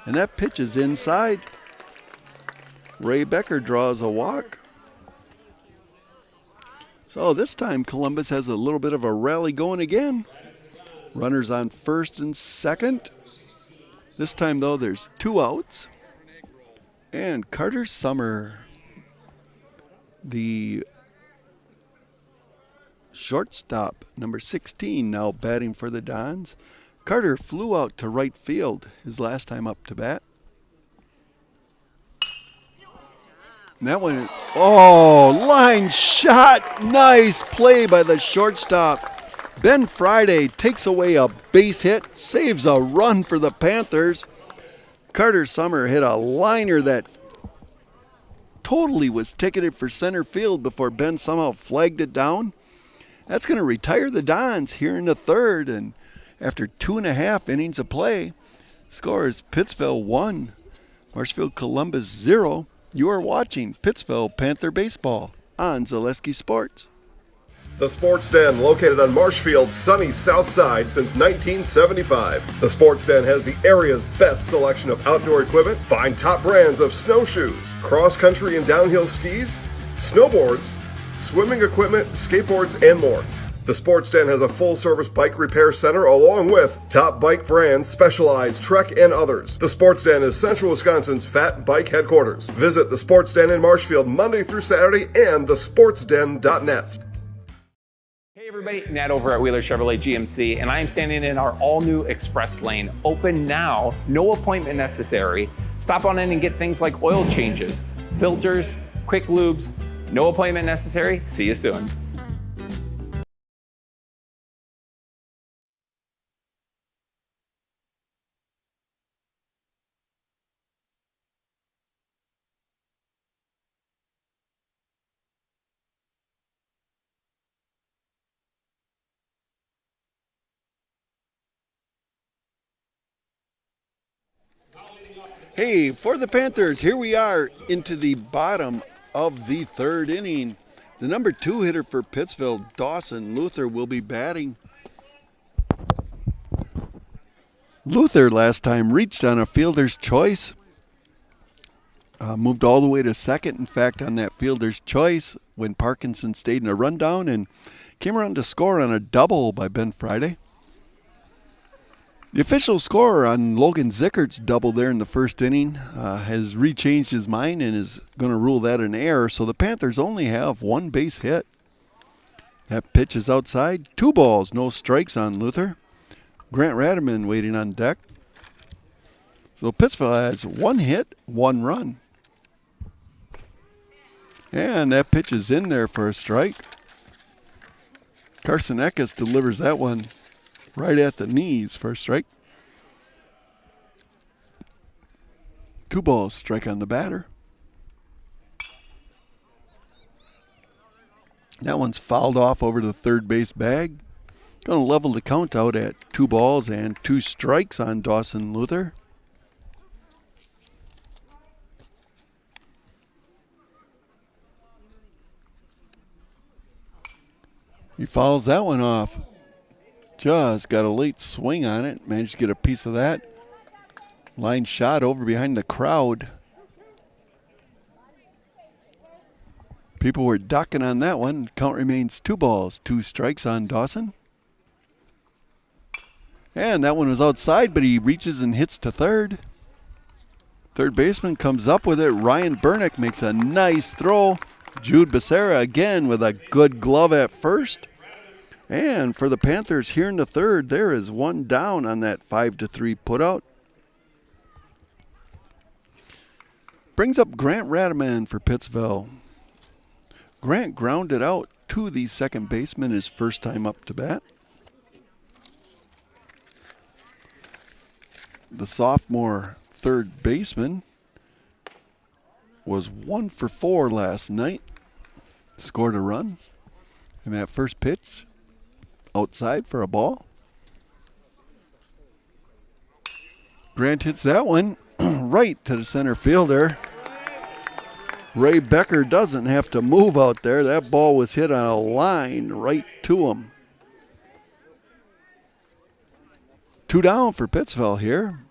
And that pitch is inside. Ray Becker draws a walk. So this time Columbus has a little bit of a rally going again. Runners on first and second. This time, though, there's 2 outs. And Carter Summer, the shortstop, number 16, now batting for the Dons. Carter flew out to right field his last time up to bat. And that one, line shot. Nice play by the shortstop. Ben Friday takes away a base hit, saves a run for the Panthers. Carter Summer hit a liner that totally was ticketed for center field before Ben somehow flagged it down. That's going to retire the Dons here in the 3rd, and after 2.5 innings of play, score is Pittsville 1, Marshfield Columbus 0. You are watching Pittsville Panther Baseball on Zaleski Sports. The Sports Den, located on Marshfield's sunny south side since 1975. The Sports Den has the area's best selection of outdoor equipment. Find top brands of snowshoes, cross-country and downhill skis, snowboards, swimming equipment, skateboards, and more. The Sports Den has a full-service bike repair center along with top bike brands, Specialized, Trek, and others. The Sports Den is Central Wisconsin's fat bike headquarters. Visit the Sports Den in Marshfield Monday through Saturday and thesportsden.net. Hey everybody, Nat over at Wheeler Chevrolet GMC, and I am standing in our all-new Express Lane. Open now, no appointment necessary. Stop on in and get things like oil changes, filters, quick lubes, no appointment necessary. See you soon. Hey, for the Panthers, here we are into the bottom of the third inning. The number 2 hitter for Pittsville, Dawson Luther, will be batting. Luther last time reached on a fielder's choice. Moved all the way to second, in fact, on that fielder's choice when Parkinson stayed in a rundown and came around to score on a double by Ben Friday. The official score on Logan Zickert's double there in the first inning has rechanged his mind and is going to rule that an error, so the Panthers only have 1 base hit. That pitch is outside. 2 balls, no strikes on Luther. Grant Radaman waiting on deck. So Pittsville has 1 hit, 1 run. And that pitch is in there for a strike. Carson Eckes delivers that one right at the knees for a strike. 2 balls, strike on the batter. That one's fouled off over to the third base bag. Going to level the count out at 2 balls and 2 strikes on Dawson Luther. He fouls that one off. Just got a late swing on it. Managed to get a piece of that. Line shot over behind the crowd. People were ducking on that one. Count remains 2 balls, 2 strikes on Dawson. And that one was outside, but he reaches and hits to third. Third baseman comes up with it. Ryan Burnick makes a nice throw. Jude Becerra again with a good glove at first. And for the Panthers here in the third, there is 1 down on that 5-3 putout. Brings up Grant Radaman for Pittsville. Grant grounded out to the second baseman his first time up to bat. The sophomore third baseman was 1 for 4 last night. Scored a run. And that first pitch, outside for a ball. Grant hits that one right to the center fielder. Ray Becker doesn't have to move out there. That ball was hit on a line right to him. 2 down for Pittsville here.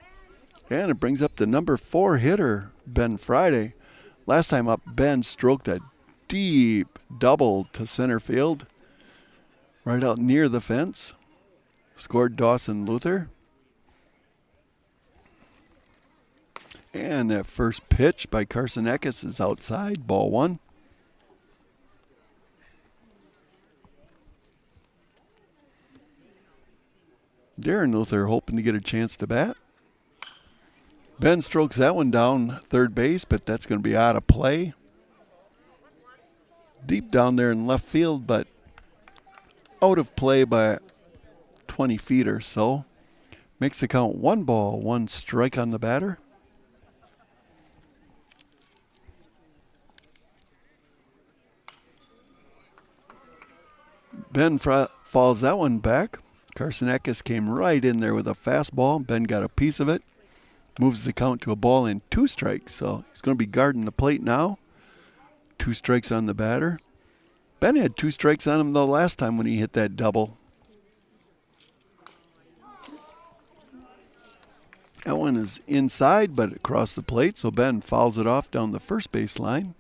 And it brings up the number 4 hitter, Ben Friday. Last time up, Ben stroked a deep double to center field. Right out near the fence. Scored Dawson Luther. And that first pitch by Carson Eckes is outside, ball 1. Darren Luther hoping to get a chance to bat. Ben strokes that one down third base, but that's going to be out of play. Deep down there in left field, but out of play by 20 feet or so. Makes the count 1 ball, 1 strike on the batter. Ben falls that one back. Carson Eckes came right in there with a fastball. Ben got a piece of it. Moves the count to a ball and 2 strikes. So he's going to be guarding the plate now. 2 strikes on the batter. Ben had 2 strikes on him the last time when he hit that double. That one is inside, but across the plate, so Ben fouls it off down the first base line.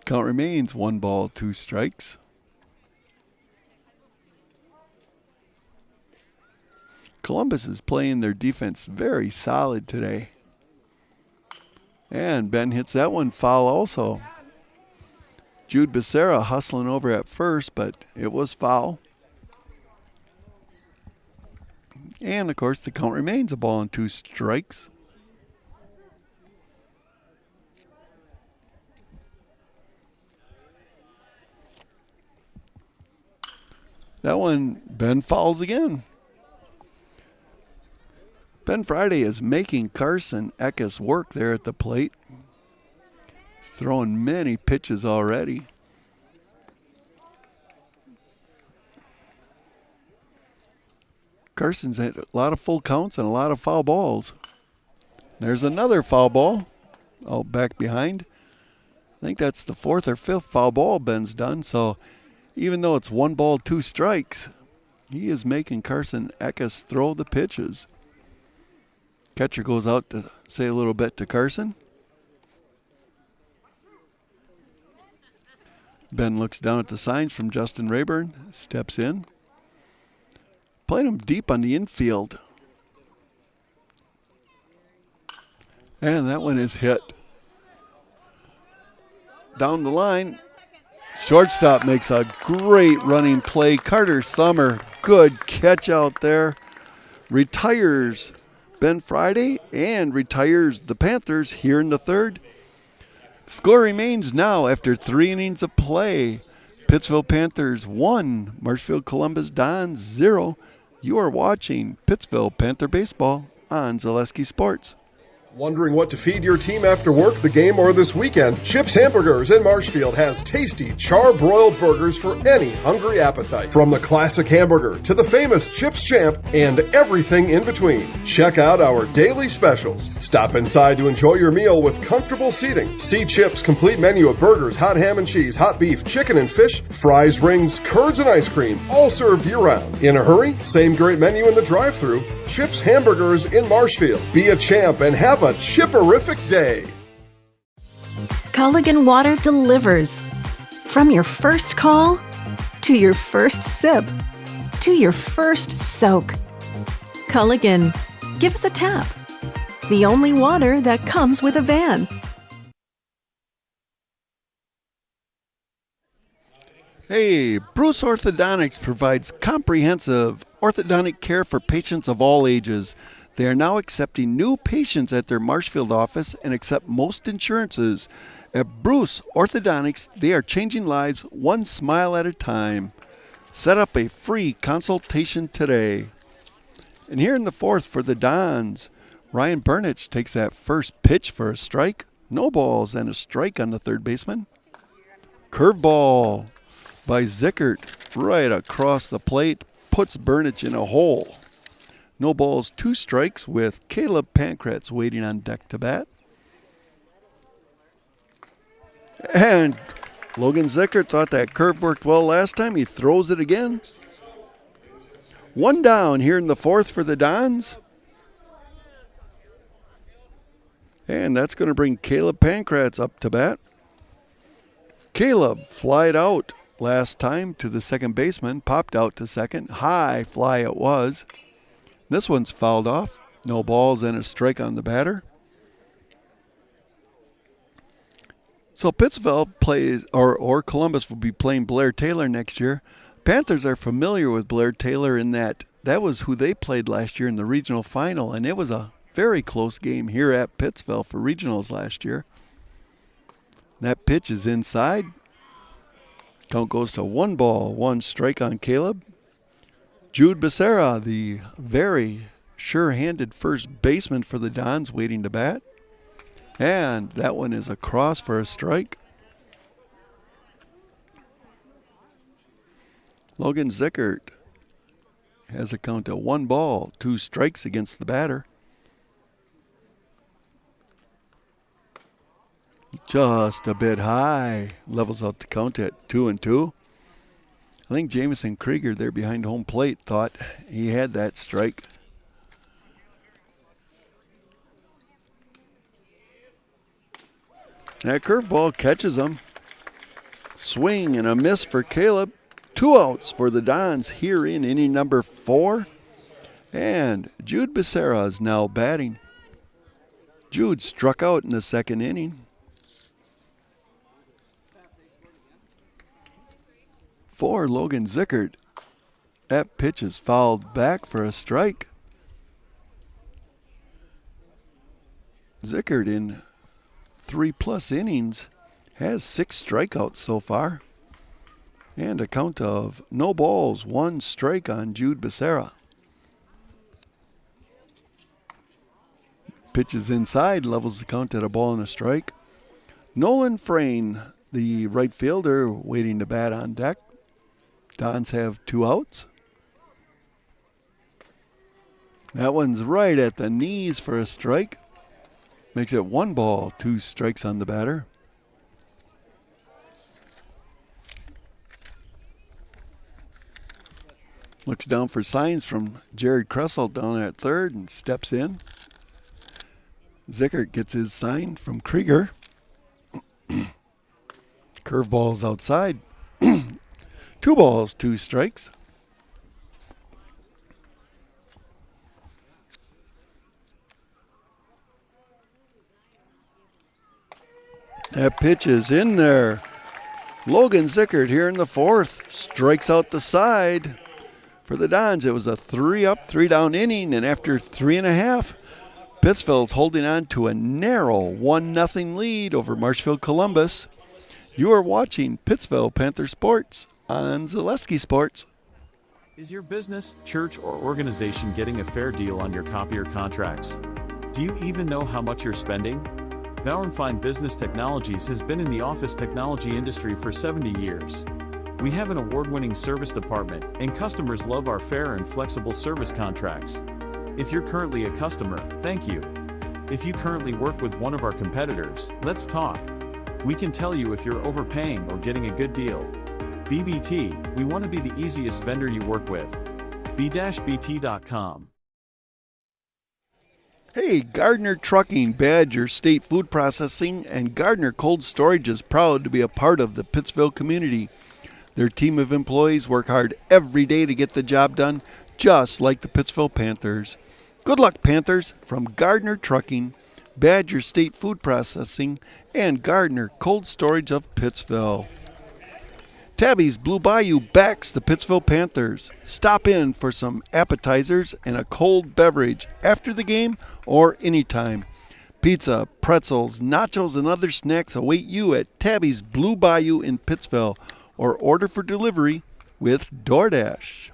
Count remains 1 ball, 2 strikes. Columbus is playing their defense very solid today. And Ben hits that one foul also. Jude Becerra hustling over at first, but it was foul. And, of course, the count remains 1 ball and 2 strikes. That one, Ben fouls again. Ben Friday is making Carson Eckes work there at the plate. He's throwing many pitches already. Carson's had a lot of full counts and a lot of foul balls. There's another foul ball out back behind. I think that's the 4th or 5th foul ball Ben's done. So even though it's 1 ball, 2 strikes, he is making Carson Eckes throw the pitches. Catcher goes out to say a little bit to Carson. Ben looks down at the signs from Justin Rayburn, steps in. Played him deep on the infield. And that one is hit. Down the line, shortstop makes a great running play. Carter Summer, good catch out there. Retires Ben Friday and retires the Panthers here in the 3rd. Score remains now after 3 innings of play. Pittsville Panthers 1, Marshfield Columbus Dons 0. You are watching Pittsville Panther Baseball on Zaleski Sports. Wondering what to feed your team after work, the game, or this weekend? Chips Hamburgers in Marshfield has tasty char-broiled burgers for any hungry appetite. From the classic hamburger to the famous Chips Champ and everything in between. Check out our daily specials. Stop inside to enjoy your meal with comfortable seating. See Chips' complete menu of burgers, hot ham and cheese, hot beef, chicken and fish, fries, rings, curds, and ice cream, all served year-round. In a hurry? Same great menu in the drive-thru. Chips Hamburgers in Marshfield. Be a champ and have a chipperific day. Culligan Water delivers. From your first call, to your first sip, to your first soak. Culligan, give us a tap. The only water that comes with a van. Hey, Bruce Orthodontics provides comprehensive orthodontic care for patients of all ages. They are now accepting new patients at their Marshfield office and accept most insurances. At Bruce Orthodontics, they are changing lives one smile at a time. Set up a free consultation today. And here in the 4th for the Dons, Ryan Burnich takes that first pitch for a strike. No balls and a strike on the 3rd baseman. Curveball by Zickert right across the plate. Puts Burnich in a hole. No balls, 2 strikes with Caleb Pankratz waiting on deck to bat. And Logan Zickert thought that curve worked well last time. He throws it again. 1 down here in the 4th for the Dons. And that's going to bring Caleb Pankratz up to bat. Caleb flied out last time to the 2nd baseman, popped out to 2nd. High fly it was. This one's fouled off. No balls and a strike on the batter. So Pittsville plays, or Columbus will be playing Blair Taylor next year. Panthers are familiar with Blair Taylor in that was who they played last year in the regional final, and it was a very close game here at Pittsville for regionals last year. That pitch is inside. Count goes to 1 ball, 1 strike on Caleb. Jude Becerra, the very sure-handed first baseman for the Dons, waiting to bat. And that one is across for a strike. Logan Zickert has a count of 1 ball, 2 strikes against the batter. Just a bit high. Levels out the count at 2-2. I think Jamison Krieger there behind home plate thought he had that strike. That curveball catches him. Swing and a miss for Caleb. 2 outs for the Dons here in inning number 4. And Jude Becerra is now batting. Jude struck out in the 2nd inning. For Logan Zickert, that pitch is fouled back for a strike. Zickert in 3+ innings has 6 strikeouts so far. And a count of no balls, 1 strike on Jude Becerra. Pitches inside, levels the count at a ball and a strike. Nolan Frayne, the right fielder, waiting to bat on deck. Dons have 2 outs. That one's right at the knees for a strike. Makes it 1 ball, 2 strikes on the batter. Looks down for signs from Jared Kressel down at third and steps in. Zickert gets his sign from Krieger. Curveball's outside. 2 balls, 2 strikes. That pitch is in there. Logan Zickert here in the 4th strikes out the side. For the Dons, it was a 3-up, 3-down inning, and after 3.5, Pittsville's holding on to a narrow 1-0 lead over Marshfield Columbus. You are watching Pittsville Panther Sports on Zaleski Sports. Is your business, church, or organization getting a fair deal on your copier contracts? Do you even know how much you're spending? Bauernfeind Business Technologies has been in the office technology industry for 70 years. We have an award-winning service department, and customers love our fair and flexible service contracts. If you're currently a customer, thank you. If you currently work with one of our competitors, let's talk. We can tell you if you're overpaying or getting a good deal. BBT, we want to be the easiest vendor you work with. b-bt.com. Hey, Gardner Trucking, Badger State Food Processing, and Gardner Cold Storage is proud to be a part of the Pittsville community. Their team of employees work hard every day to get the job done, just like the Pittsville Panthers. Good luck, Panthers, from Gardner Trucking, Badger State Food Processing, and Gardner Cold Storage of Pittsville. Tabby's Blue Bayou backs the Pittsville Panthers. Stop in for some appetizers and a cold beverage after the game or anytime. Pizza, pretzels, nachos, and other snacks await you at Tabby's Blue Bayou in Pittsville, or order for delivery with DoorDash.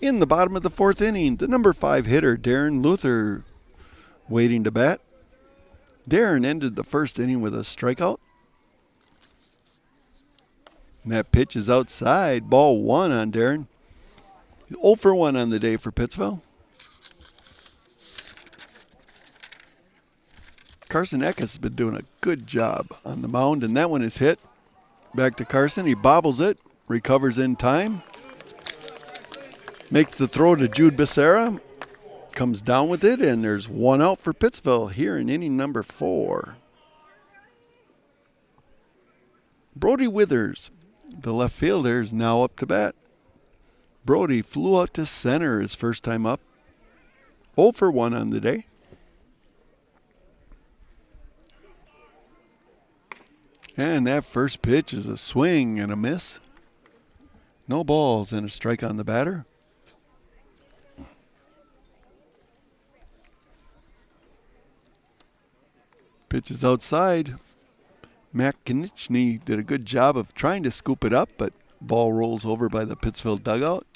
In the bottom of the 4th inning, the number 5 hitter, Darren Luther, waiting to bat. Darren ended the 1st inning with a strikeout. And that pitch is outside. Ball 1 on Darren. 0 for 1 on the day for Pittsville. Carson Eck has been doing a good job on the mound, and that one is hit. Back to Carson. He bobbles it, recovers in time. Makes the throw to Jude Becerra. Comes down with it, and there's 1 out for Pittsville here in inning number 4. Brody Withers, the left fielder, is now up to bat. Brody flew out to center his first time up. 0 for 1 on the day. And that first pitch is a swing and a miss. No balls and a strike on the batter. Pitch is outside. Matt Konieczny did a good job of trying to scoop it up, but ball rolls over by the Pittsville dugout.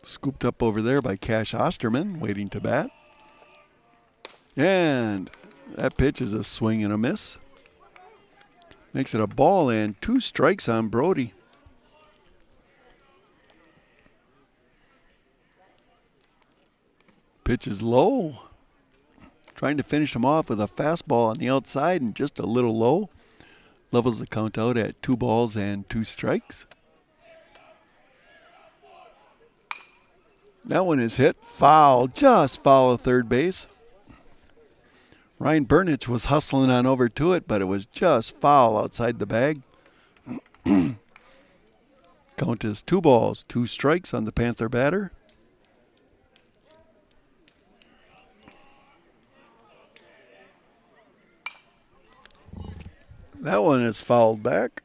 Scooped up over there by Cash Osterman, waiting to bat. And that pitch is a swing and a miss. Makes it a ball and 2 strikes on Brody. Pitch is low. Trying to finish him off with a fastball on the outside and just a little low. Levels the count out at 2 balls and 2 strikes. That one is hit. Foul. Just foul of third base. Ryan Burnich was hustling on over to it, but it was just foul outside the bag. Count is 2 balls, 2 strikes on the Panther batter. That one is fouled back.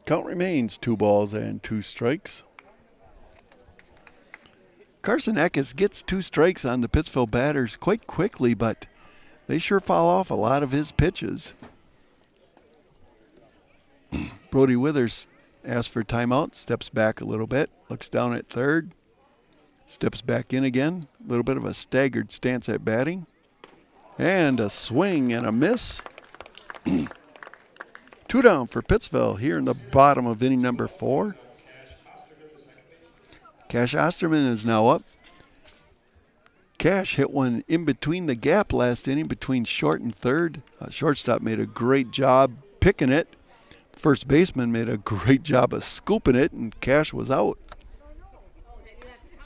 Count remains 2 balls and 2 strikes. Carson Eckes gets 2 strikes on the Pittsville batters quite quickly, but they sure foul off a lot of his pitches. Brody Withers asks for timeout, steps back a little bit, looks down at third, steps back in again. A little bit of a staggered stance at batting. And a swing and a miss. 2 down for Pittsville here in the bottom of inning number 4. Cash Osterman is now up. Cash hit one in between the gap last inning between short and third. Shortstop made a great job picking it. First baseman made a great job of scooping it, and Cash was out.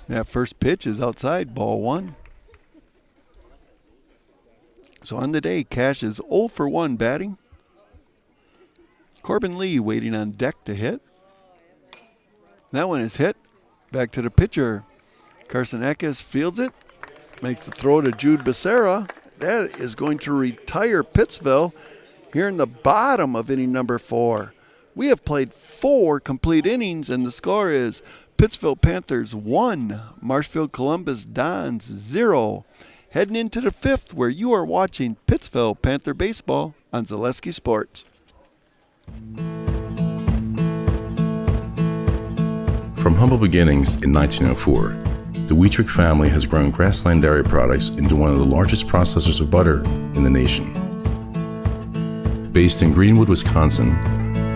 That first pitch is outside, ball 1. So on the day, Cash is 0 for 1 batting. Corbin Lee waiting on deck to hit. That one is hit. Back to the pitcher. Carson Eckes fields it. Makes the throw to Jude Becerra. That is going to retire Pittsville here in the bottom of inning number 4. We have played 4 complete innings, and the score is Pittsville Panthers 1, Marshfield Columbus Dons 0. Heading into the 5th, where you are watching Pittsville Panther baseball on Zaleski Sports. From humble beginnings in 1904, the Wheatrick family has grown Grassland Dairy Products into one of the largest processors of butter in the nation. Based in Greenwood, Wisconsin,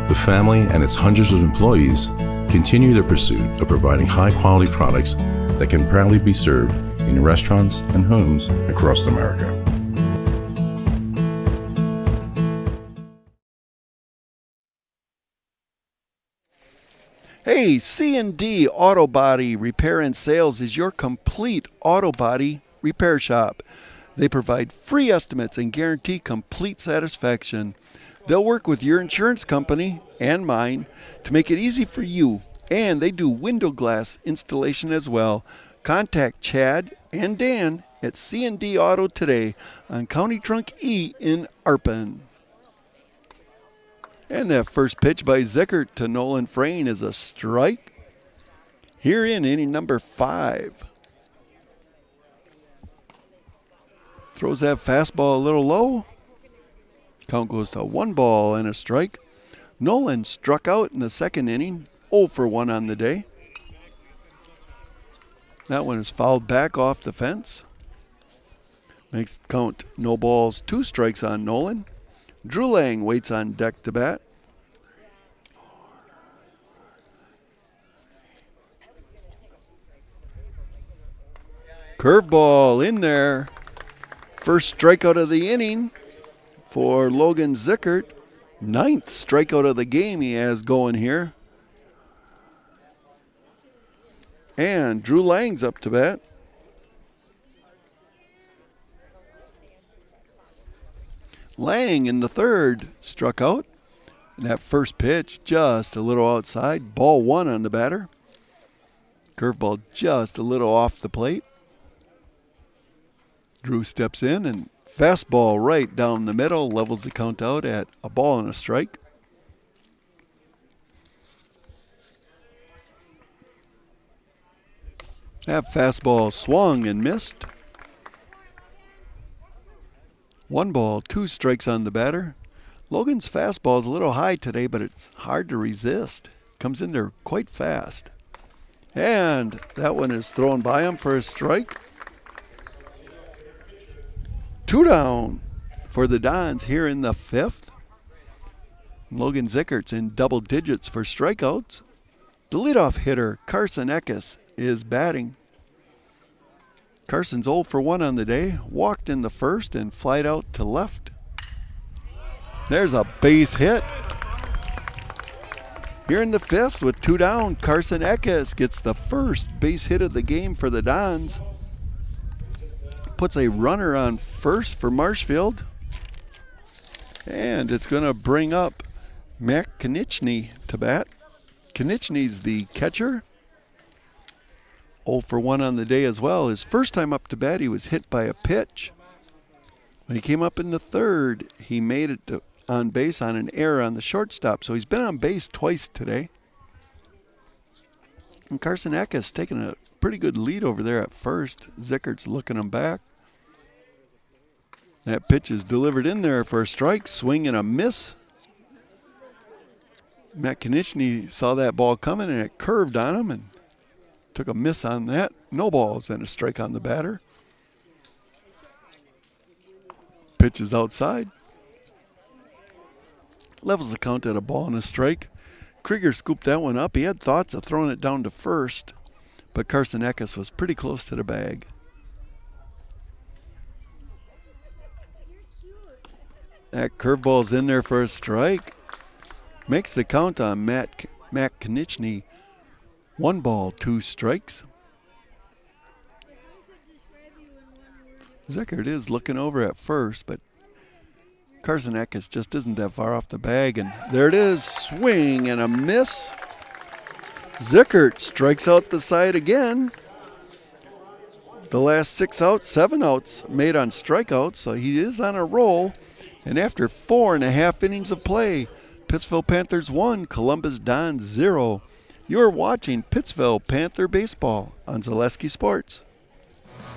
the family and its hundreds of employees continue their pursuit of providing high-quality products that can proudly be served in restaurants and homes across America. Hey, C&D Auto Body Repair and Sales is your complete auto body repair shop. They provide free estimates and guarantee complete satisfaction. They'll work with your insurance company and mine to make it easy for you, and they do window glass installation as well. Contact Chad and Dan at C&D Auto today on County Trunk E in Arpin. And that first pitch by Zickert to Nolan Frayne is a strike here in inning number 5. Throws that fastball a little low. Count goes to 1 ball and a strike. Nolan struck out in the 2nd inning, 0 for 1 on the day. That one is fouled back off the fence. Makes the count no balls, 2 strikes on Nolan. Drew Lang waits on deck to bat. Curveball in there. First strikeout of the inning for Logan Zickert. 9th strikeout of the game he has going here. And Drew Lang's up to bat. Lang in the 3rd struck out. And that first pitch just a little outside. Ball 1 on the batter. Curveball just a little off the plate. Drew steps in and fastball right down the middle, levels the count out at a ball and a strike. That fastball swung and missed. 1 ball, 2 strikes on the batter. Logan's fastball is a little high today, but it's hard to resist. Comes in there quite fast. And that one is thrown by him for a strike. 2 down for the Dons here in the 5th. Logan Zickert's in double digits for strikeouts. The leadoff hitter, Carson Eckes, is batting. Carson's 0 for 1 on the day. Walked in the 1st and flied out to left. There's a base hit. Here in the 5th with 2 down, Carson Eckes gets the first base hit of the game for the Dons. Puts a runner on first for Marshfield. And it's going to bring up Mac Konieczny to bat. Konieczny's the catcher. 0 for 1 on the day as well. His first time up to bat, he was hit by a pitch. When he came up in the 3rd, he made it to on base on an error on the shortstop. So he's been on base twice today. And Carson Eckes taking a pretty good lead over there at first. Zickert's looking him back. That pitch is delivered in there for a strike. Swing and a miss. Matt Konieczny saw that ball coming and it curved on him and took a miss on that. No balls and a strike on the batter. Pitch is outside. Levels the count at a ball and a strike. Krieger scooped that one up. He had thoughts of throwing it down to first, but Carson Eckes was pretty close to the bag. That curveball's in there for a strike. Makes the count on Matt Konechny. 1 ball, 2 strikes. Zickert is looking over at first, but Carson Eckes just isn't that far off the bag, and there it is, swing and a miss. Zickert strikes out the side again. The last 6 outs, 7 outs made on strikeouts, so he is on a roll. And after 4.5 innings of play, Pittsville Panthers 1, Columbus Dons 0. You're watching Pittsville Panther Baseball on Zaleski Sports.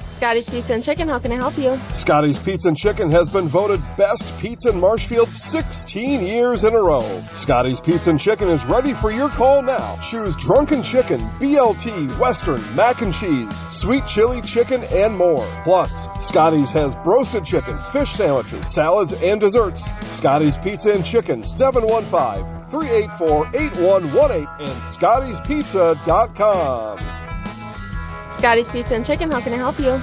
Scotty's Pizza and Chicken, how can I help you? Scotty's Pizza and Chicken has been voted best pizza in Marshfield 16 years in a row. Scotty's Pizza and Chicken is ready for your call now. Choose drunken chicken, BLT, Western, mac and cheese, sweet chili chicken, and more. Plus, Scotty's has broasted chicken, fish sandwiches, salads, and desserts. Scotty's Pizza and Chicken, 715-384-8118 and Scotty'sPizza.com. Scotty's Pizza and Chicken, how can I help you?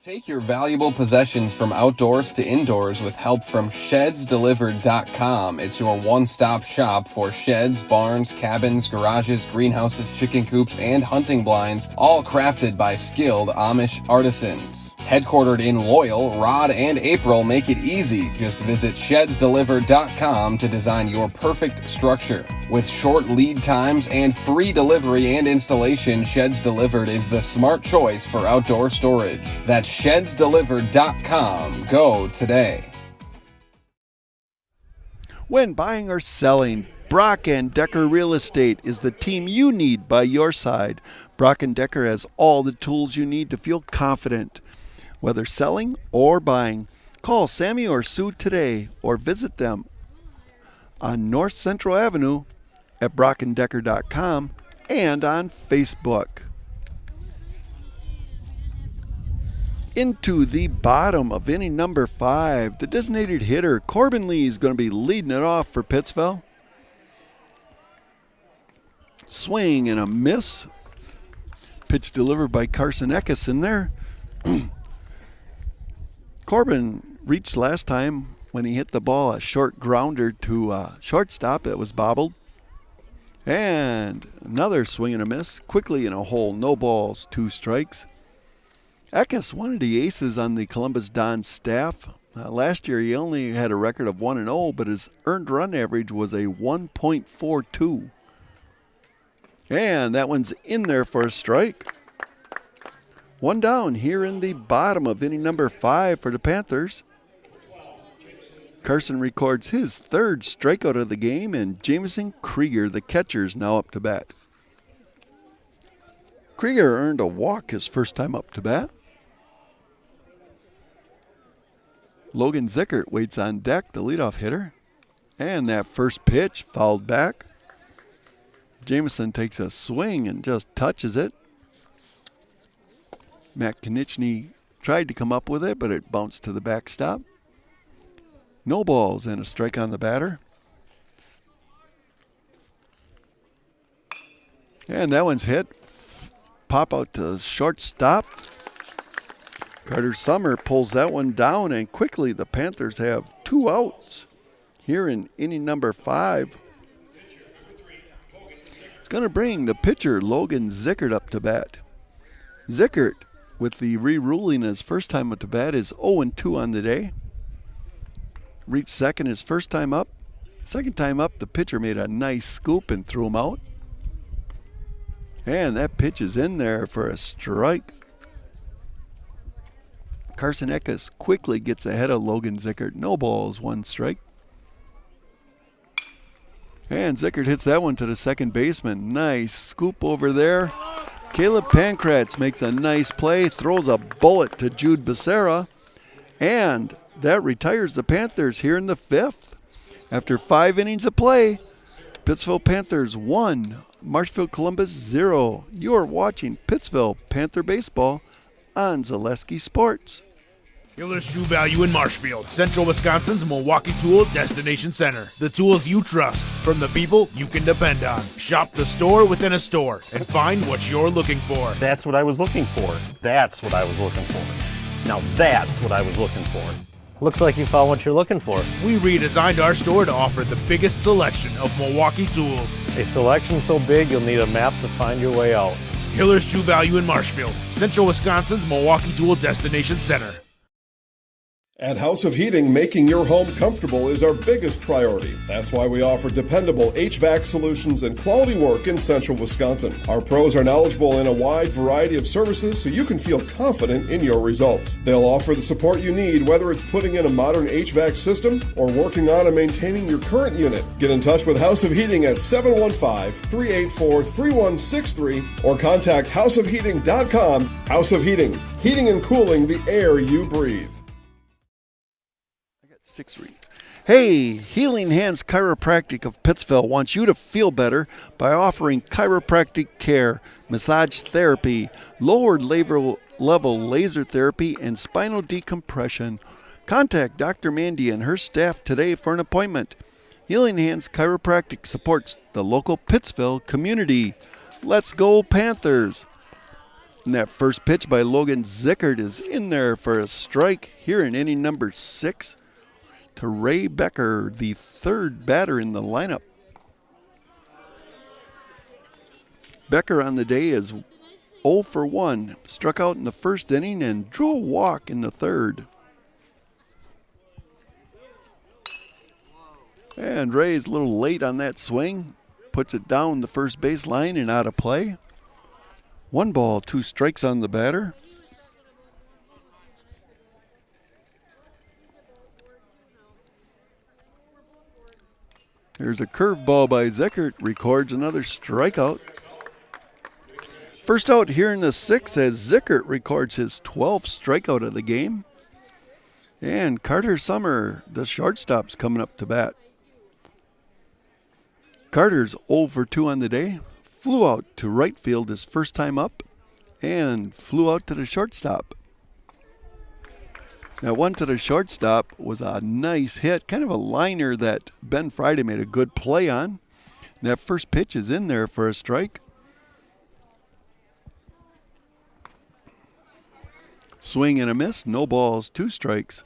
Take your valuable possessions from outdoors to indoors with help from ShedsDelivered.com. It's your one-stop shop for sheds, barns, cabins, garages, greenhouses, chicken coops, and hunting blinds, all crafted by skilled Amish artisans. Headquartered in Loyal, Rod and April make it easy. Just visit ShedsDelivered.com to design your perfect structure. With short lead times and free delivery and installation, Sheds Delivered is the smart choice for outdoor storage. That's ShedsDelivered.com. Go today. When buying or selling, Brock & Decker Real Estate is the team you need by your side. Brock & Decker has all the tools you need to feel confident. Whether selling or buying, call Sammy or Sue today or visit them on North Central Avenue at brockanddecker.com and on Facebook. Into the bottom of inning number 5, the designated hitter, Corbin Lee, is going to be leading it off for Pittsville. Swing and a miss. Pitch delivered by Carson Eckes in there. Corbin reached last time when he hit the ball a short grounder to shortstop that was bobbled. And another swing and a miss. Quickly in a hole, no balls, 2 strikes. Eckes, one of the aces on the Columbus Dons staff. Last year he only had a record of 1-0, but his earned run average was a 1.42. And that one's in there for a strike. 1 down here in the bottom of inning number 5 for the Panthers. Carson records his 3rd strikeout of the game, and Jamison Krieger, the catcher, is now up to bat. Krieger earned a walk his first time up to bat. Logan Zickert waits on deck, the leadoff hitter. And that first pitch fouled back. Jamison takes a swing and just touches it. Matt Konechny tried to come up with it, but it bounced to the backstop. No balls and a strike on the batter. And that one's hit. Pop out to shortstop. Carter Summer pulls that one down, and quickly the Panthers have 2 outs here in inning number 5. It's going to bring the pitcher Logan Zickert up to bat. Zickert, with the re-ruling his first time up to bat, is 0-2 on the day. Reached second his first time up. Second time up, the pitcher made a nice scoop and threw him out. And that pitch is in there for a strike. Carson Eckes quickly gets ahead of Logan Zickert. No balls, 1 strike. And Zickert hits that one to the second baseman. Nice scoop over there. Caleb Pankratz makes a nice play, throws a bullet to Jude Becerra, and that retires the Panthers here in the 5th. After 5 innings of play, Pittsville Panthers 1, Marshfield Columbus 0. You're watching Pittsville Panther Baseball on Zaleski Sports. Hiller's True Value in Marshfield, Central Wisconsin's Milwaukee Tool Destination Center. The tools you trust from the people you can depend on. Shop the store within a store and find what you're looking for. That's what I was looking for. That's what I was looking for. Now that's what I was looking for. Looks like you found what you're looking for. We redesigned our store to offer the biggest selection of Milwaukee tools. A selection so big you'll need a map to find your way out. Hiller's True Value in Marshfield, Central Wisconsin's Milwaukee Tool Destination Center. At House of Heating, making your home comfortable is our biggest priority. That's why we offer dependable HVAC solutions and quality work in Central Wisconsin. Our pros are knowledgeable in a wide variety of services so you can feel confident in your results. They'll offer the support you need, whether it's putting in a modern HVAC system or working on and maintaining your current unit. Get in touch with House of Heating at 715-384-3163 or contact houseofheating.com. House of Heating, heating and cooling the air you breathe. 6 reads. Hey, Healing Hands Chiropractic of Pittsville wants you to feel better by offering chiropractic care, massage therapy, lower level laser therapy, and spinal decompression. Contact Dr. Mandy and her staff today for an appointment. Healing Hands Chiropractic supports the local Pittsville community. Let's go Panthers! And that first pitch by Logan Zickert is in there for a strike here in inning number 6. To Ray Becker, the third batter in the lineup. Becker on the day is 0 for 1. Struck out in the first inning and drew a walk in the third. And Ray's a little late on that swing. Puts it down the first base line and out of play. 1 ball, 2 strikes on the batter. There's a curveball by Zickert, records another strikeout. First out here in the 6th as Zickert records his 12th strikeout of the game. And Carter Summer, the shortstop's coming up to bat. Carter's 0 for 2 on the day. Flew out to right field his first time up and flew out to the shortstop. That one to the shortstop was a nice hit, kind of a liner that Ben Friday made a good play on. And that first pitch is in there for a strike. Swing and a miss, no balls, 2 strikes.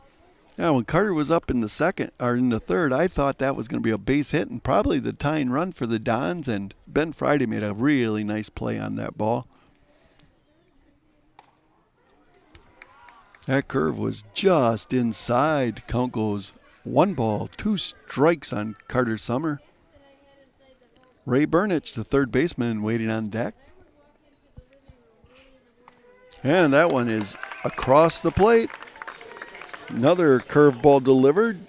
Now, when Carter was up in the third, I thought that was going to be a base hit and probably the tying run for the Dons, and Ben Friday made a really nice play on that ball. That curve was just inside. Count goes 1 ball, 2 strikes on Carter Summer. Ray Burnich, the third baseman, waiting on deck. And that one is across the plate. Another curveball delivered.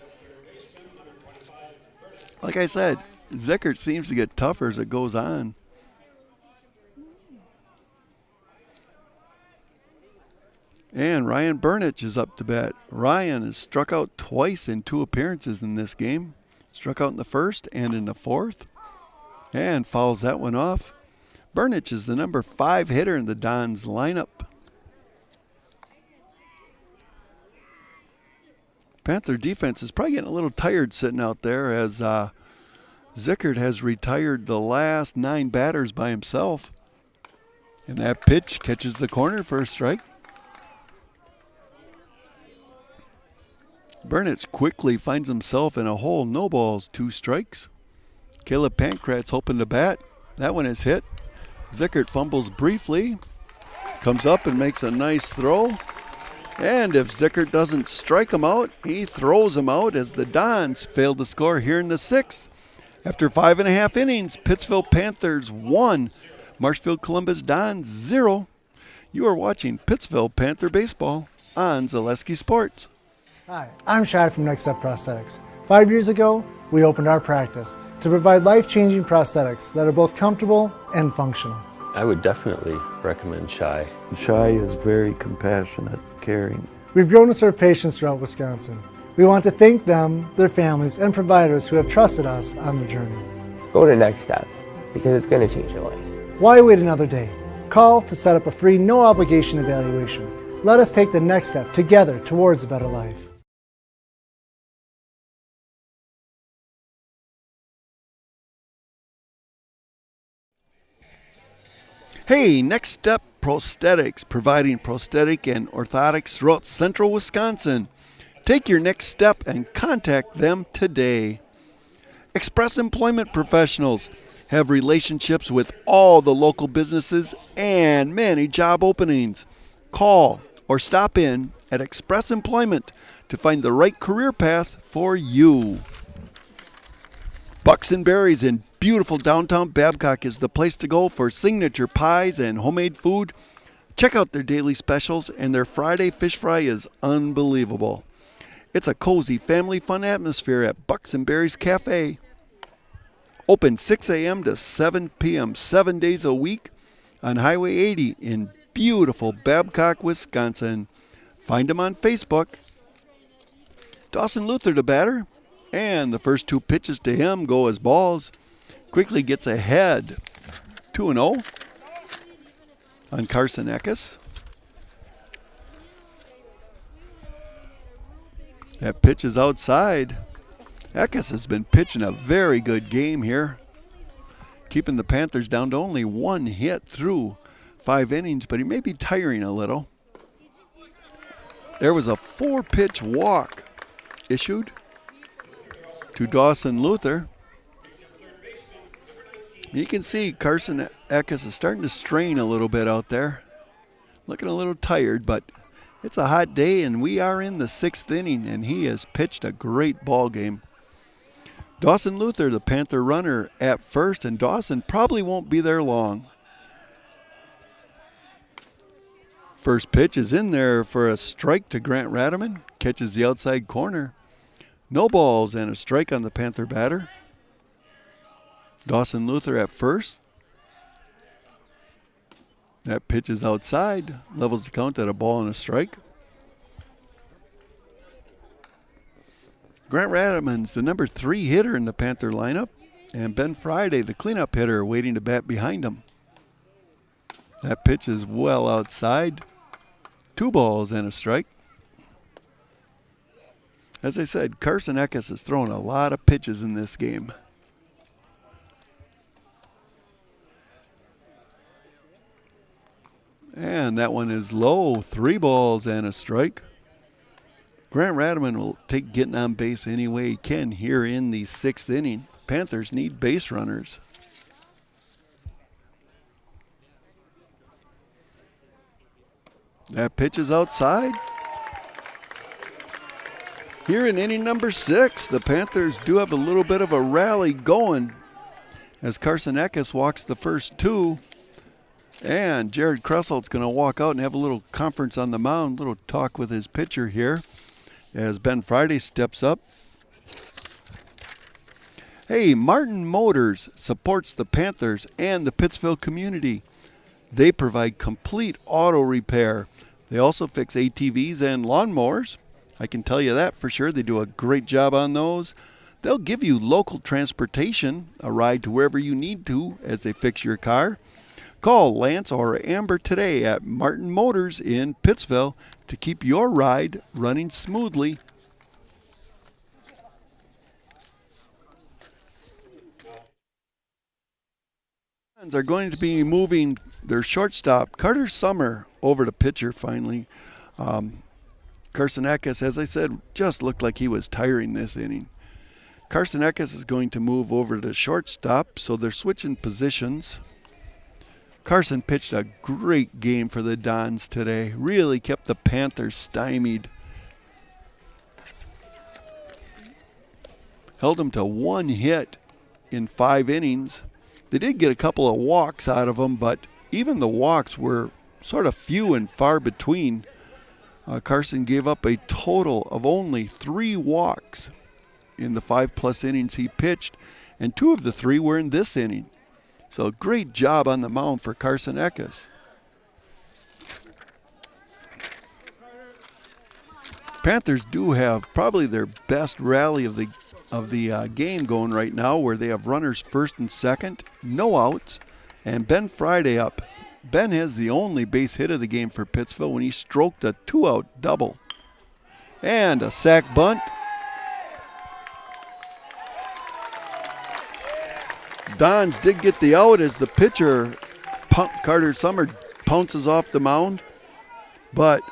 Like I said, Zickert seems to get tougher as it goes on. And Ryan Burnich is up to bat. Ryan has struck out twice in 2 appearances in this game. Struck out in the first and in the fourth. And fouls that one off. Burnich is the number 5 hitter in the Dons lineup. Panther defense is probably getting a little tired sitting out there as Zickert has retired the last 9 batters by himself. And that pitch catches the corner for a strike. Burnich quickly finds himself in a hole. No balls, 2 strikes. Caleb Pankratz hoping to bat. That one is hit. Zickert fumbles briefly. Comes up and makes a nice throw. And if Zickert doesn't strike him out, he throws him out as the Dons failed to score here in the 6th. After 5.5 innings, Pittsville Panthers 1, Marshfield Columbus Dons 0. You are watching Pittsville Panther Baseball on Zaleski Sports. Hi, I'm Shad from Next Step Prosthetics. 5 years ago, we opened our practice to provide life-changing prosthetics that are both comfortable and functional. I would definitely recommend Shai. Shai is very compassionate, caring. We've grown to serve patients throughout Wisconsin. We want to thank them, their families, and providers who have trusted us on their journey. Go to Next Step, because it's going to change your life. Why wait another day? Call to set up a free, no-obligation evaluation. Let us take the next step together towards a better life. Hey, Next Step Prosthetics, providing prosthetic and orthotics throughout central Wisconsin. Take your next step and contact them today. Express Employment Professionals have relationships with all the local businesses and many job openings. Call or stop in at Express Employment to find the right career path for you. Bucks and Berries in beautiful downtown Babcock is the place to go for signature pies and homemade food. Check out their daily specials, and their Friday fish fry is unbelievable. It's a cozy family fun atmosphere at Bucks and Berries Cafe. Open 6 a.m. to 7 p.m. 7 days a week on Highway 80 in beautiful Babcock, Wisconsin. Find them on Facebook. Dawson Luther the batter, and the first 2 pitches to him go as balls. Quickly gets ahead 2-0 on Carson Eckes. That pitch is outside. Eckes has been pitching a very good game here, keeping the Panthers down to only 1 hit through 5 innings, but he may be tiring a little. There was a 4-pitch walk issued to Dawson Luther. You can see Carson Eckes is starting to strain a little bit out there. Looking a little tired, but it's a hot day, and we are in the 6th inning, and he has pitched a great ball game. Dawson Luther, the Panther runner, at first, and Dawson probably won't be there long. First pitch is in there for a strike to Grant Radaman. Catches the outside corner. No balls and a strike on the Panther batter. Dawson Luther at first. That pitch is outside. Levels the count at a ball and a strike. Grant Radaman's the number 3 hitter in the Panther lineup, and Ben Friday, the cleanup hitter, waiting to bat behind him. That pitch is well outside. 2 balls and a strike. As I said, Carson Eckes has thrown a lot of pitches in this game. And that one is low. 3 balls and a strike. Grant Radaman will take getting on base any way he can here in the 6th inning. Panthers need base runners. That pitch is outside. Here in inning number 6, the Panthers do have a little bit of a rally going as Carson Eckes walks the first 2. And Jared Kressel's going to walk out and have a little conference on the mound, little talk with his pitcher here as Ben Friday steps up. Hey, Martin Motors supports the Panthers and the Pittsville community. They provide complete auto repair. They also fix ATVs and lawnmowers. I can tell you that for sure. They do a great job on those. They'll give you local transportation, a ride to wherever you need to as they fix your car. Call Lance or Amber today at Martin Motors in Pittsville to keep your ride running smoothly. Are going to be moving their shortstop, Carter Summer, over to pitcher finally. Carson Eckes, as I said, just looked like he was tiring this inning. Carson Eckes is going to move over to shortstop, so they're switching positions. Carson pitched a great game for the Dons today. Really kept the Panthers stymied. Held them to 1 hit in 5 innings. They did get a couple of walks out of them, but even the walks were sort of few and far between. Carson gave up a total of only 3 walks in the 5+ innings he pitched, and 2 of the 3 were in this inning. So great job on the mound for Carson Eckes. Panthers do have probably their best rally of the game going right now, where they have runners first and second, no outs, and Ben Friday up Ben has the only base hit of the game for Pittsville when he stroked a 2-out double. And a sac bunt. Dons did get the out as the pitcher, Carter Summer, pounces off the mound. But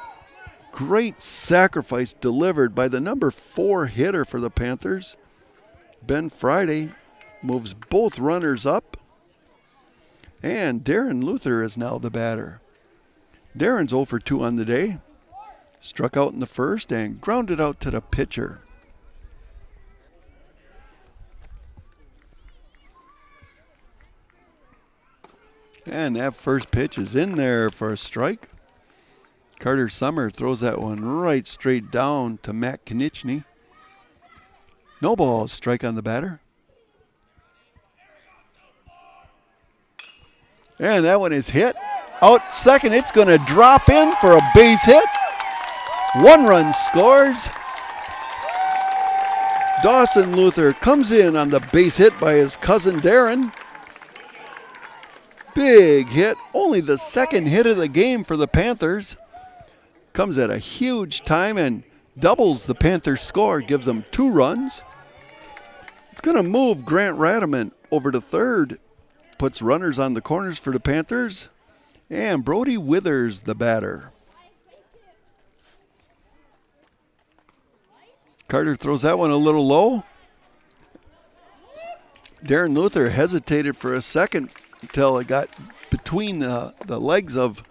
great sacrifice delivered by the number 4 hitter for the Panthers. Ben Friday moves both runners up. And Darren Luther is now the batter. Darren's 0 for 2 on the day. Struck out in the first and grounded out to the pitcher. And that first pitch is in there for a strike. Carter Summer throws that one right straight down to Matt Konieczny. No ball, strike on the batter. And that one is hit. Out second, it's going to drop in for a base hit. 1 run scores. Dawson Luther comes in on the base hit by his cousin Darren. Big hit, only the second hit of the game for the Panthers. Comes at a huge time and doubles the Panthers' score, gives them 2 runs. It's going to move Grant Radaman over to third. Puts runners on the corners for the Panthers. And Brody Withers, the batter. Carter throws that one a little low. Darren Luther hesitated for a second until it got between the legs of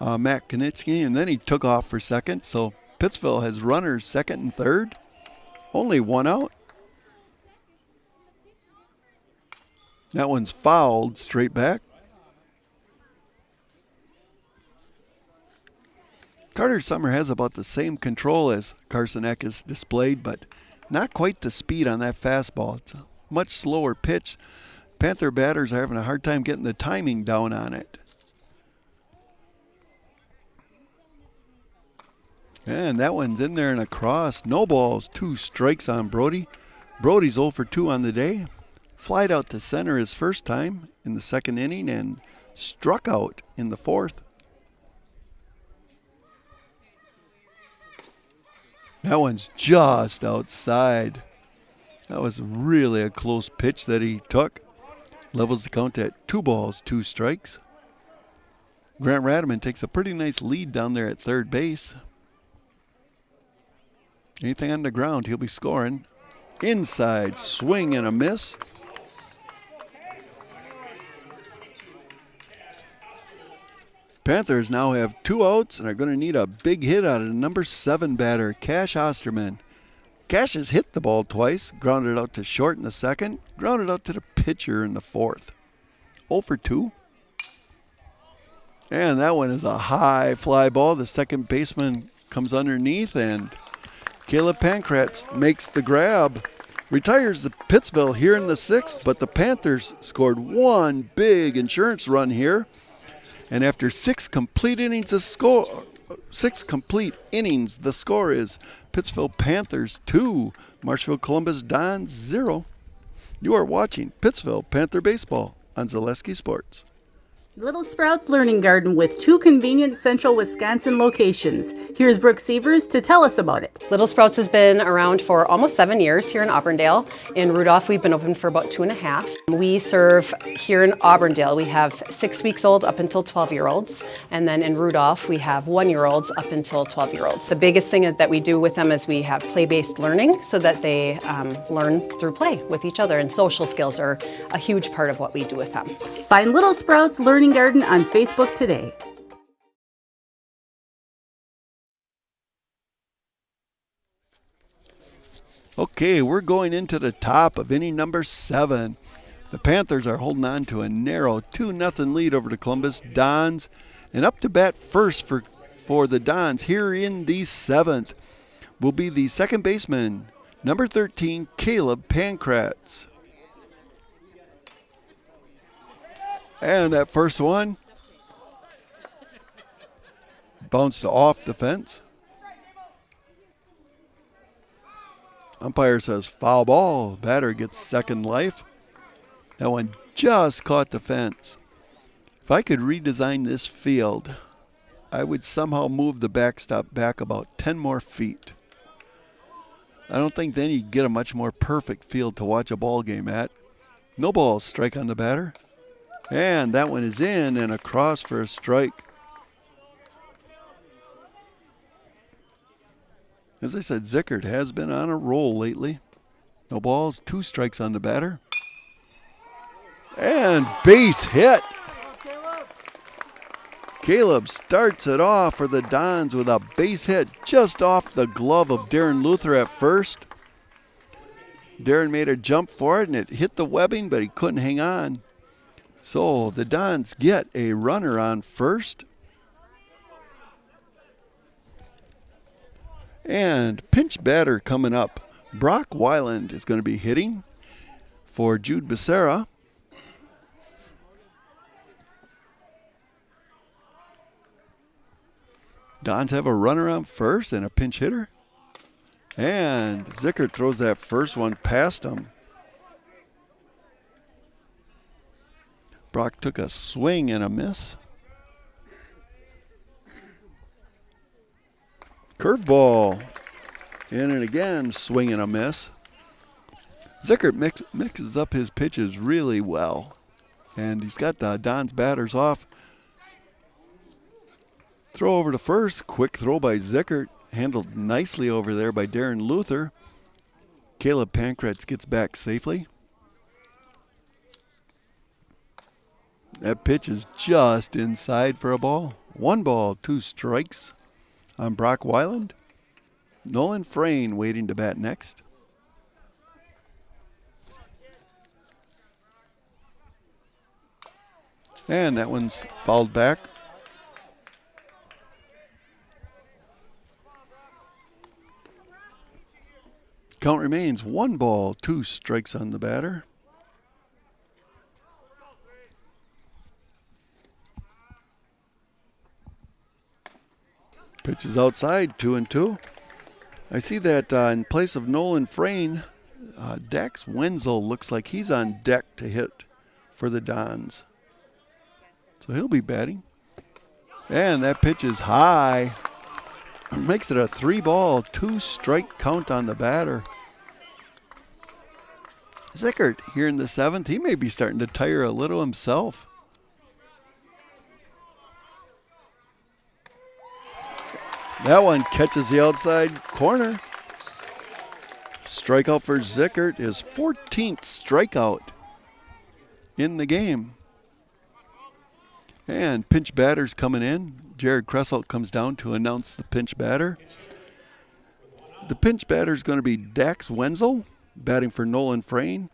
Matt Konieczny, and then he took off for second. So Pittsville has runners second and third. Only 1 out. That one's fouled straight back. Carter Summer has about the same control as Carson Eck has displayed, but not quite the speed on that fastball. It's a much slower pitch. Panther batters are having a hard time getting the timing down on it. And that one's in there and across. No balls, 2 strikes on Brody. Brody's 0 for 2 on the day. Flied out to center his first time in the second inning and struck out in the fourth. That one's just outside. That was really a close pitch that he took. Levels the count at 2 balls, 2 strikes. Grant Radaman takes a pretty nice lead down there at third base. Anything on the ground, he'll be scoring. Inside, swing and a miss. Panthers now have 2 outs and are going to need a big hit out of the number 7 batter, Cash Osterman. Cash has hit the ball twice, grounded out to short in the second, grounded out to the pitcher in the fourth. 0 for 2. And that one is a high fly ball. The second baseman comes underneath, and Caleb Pankratz makes the grab. Retires the Pittsville here in the 6th, but the Panthers scored 1 big insurance run here. And after 6 complete innings, the score is Pittsville Panthers 2, Marshfield Columbus Dons 0. You are watching Pittsville Panther Baseball on Zaleski Sports. Little Sprouts Learning Garden with 2 convenient central Wisconsin locations. Here's Brooke Sievers to tell us about it. Little Sprouts has been around for almost 7 years here in Auburndale. In Rudolph, we've been open for about 2.5. We serve here in Auburndale, we have 6 weeks old up until 12-year-olds. And then in Rudolph, we have 1-year-olds up until 12-year-olds. The biggest thing that we do with them is we have play-based learning so that they learn through play with each other. And social skills are a huge part of what we do with them. Find Little Sprouts Learning Garden on Facebook today. Okay, we're going into the top of inning number 7. The Panthers are holding on to a narrow 2-0 lead over the Columbus Dons. And up to bat first for the Dons here in the 7th will be the second baseman, number 13, Caleb Pankratz. And that first one bounced off the fence. Umpire says foul ball. Batter gets second life. That one just caught the fence. If I could redesign this field, I would somehow move the backstop back about 10 more feet. I don't think then you'd get a much more perfect field to watch a ball game at. No ball, strike on the batter. And that one is in and across for a strike. As I said, Zickert has been on a roll lately. No balls, 2 strikes on the batter. And base hit. Caleb starts it off for the Dons with a base hit just off the glove of Darren Luther at first. Darren made a jump for it and it hit the webbing, but he couldn't hang on. So the Dons get a runner on first. And pinch batter coming up. Brock Weiland is going to be hitting for Jude Becerra. Dons have a runner on first and a pinch hitter. And Zickert throws that first one past him. Brock took a swing and a miss. Curveball. In and again, swing and a miss. Zickert mixes up his pitches really well. And he's got the Dons batters off. Throw over to first. Quick throw by Zickert. Handled nicely over there by Darren Luther. Caleb Pankratz gets back safely. That pitch is just inside for a ball. 1 ball, 2 strikes on Brock Weiland. Nolan Frayne waiting to bat next. And that one's fouled back. Count remains 1 ball, 2 strikes on the batter. Pitch is outside, 2-2. I see that in place of Nolan Frayne, Dax Wenzel looks like he's on deck to hit for the Dons. So he'll be batting. And that pitch is high. Makes it a 3 ball, 2 strike count on the batter. Zickert here in the 7th, he may be starting to tire a little himself. That one catches the outside corner. Strikeout for Zickert, his 14th strikeout in the game. And pinch batter's coming in. Jared Kresselt comes down to announce the pinch batter. The pinch batter is going to be Dax Wenzel, batting for Nolan Frayne.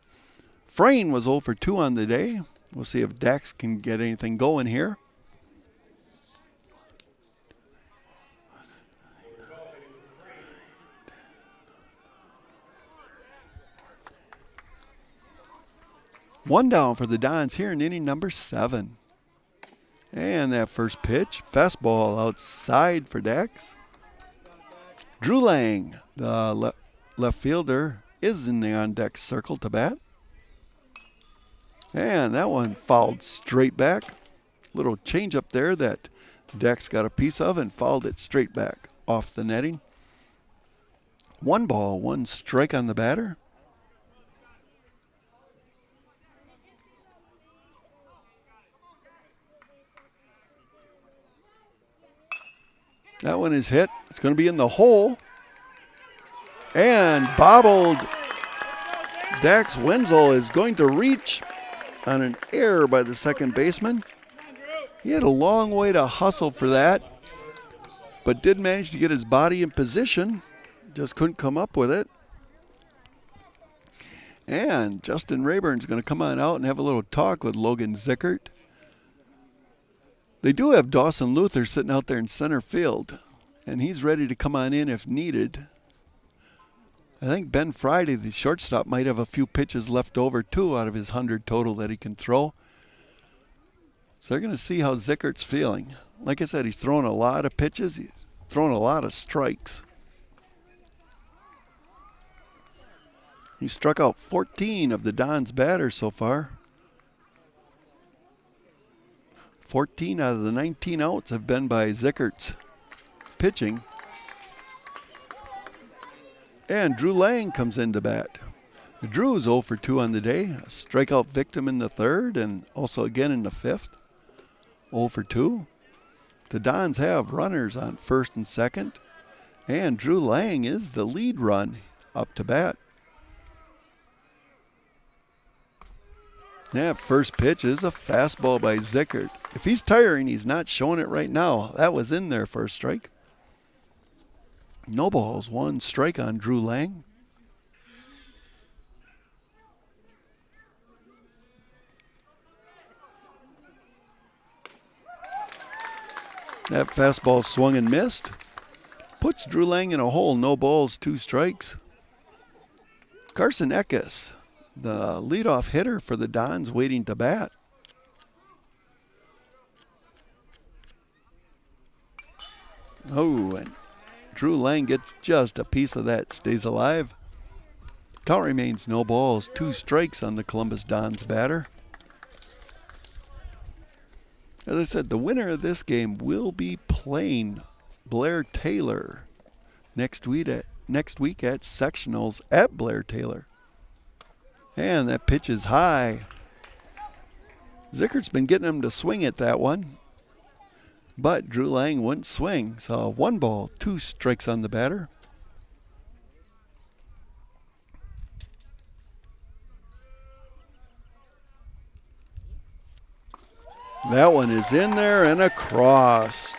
Frayne was 0 for 2 on the day. We'll see if Dax can get anything going here. One down for the Dons here in inning number 7. And that first pitch, fastball outside for Dax. Drew Lang, the left fielder, is in the on-deck circle to bat. And that one fouled straight back. Little change up there that Dax got a piece of and fouled it straight back off the netting. 1 ball, 1 strike on the batter. That one is hit. It's going to be in the hole. And bobbled. Dax Wenzel is going to reach on an error by the second baseman. He had a long way to hustle for that, but did manage to get his body in position. Just couldn't come up with it. And Justin Rayburn's going to come on out and have a little talk with Logan Zickert. They do have Dawson Luther sitting out there in center field, and he's ready to come on in if needed. I think Ben Friday, the shortstop, might have a few pitches left over, too, out of his 100 total that he can throw. So they're going to see how Zickert's feeling. Like I said, he's throwing a lot of pitches. He's throwing a lot of strikes. He struck out 14 of the Dons batters so far. 14 out of the 19 outs have been by Zickert's pitching. And Drew Lang comes into bat. Drew is 0 for 2 on the day. A strikeout victim in the third and also again in the fifth. 0 for 2. The Dons have runners on first and second. And Drew Lang is the lead run up to bat. That first pitch is a fastball by Zickert. If he's tiring, he's not showing it right now. That was in there for a strike. No balls, 1 strike on Drew Lang. That fastball swung and missed. Puts Drew Lang in a hole. No balls, 2 strikes. Carson Eckes, the leadoff hitter for the Dons, waiting to bat. Oh, and Drew Lang gets just a piece of that, stays alive. Count remains no balls, 2 strikes on the Columbus Dons batter. As I said, the winner of this game will be playing Blair Taylor next week at sectionals at Blair Taylor. And that pitch is high. Zickert's been getting him to swing at that one, but Drew Lang wouldn't swing. So 1 ball, 2 strikes on the batter. That one is in there and across.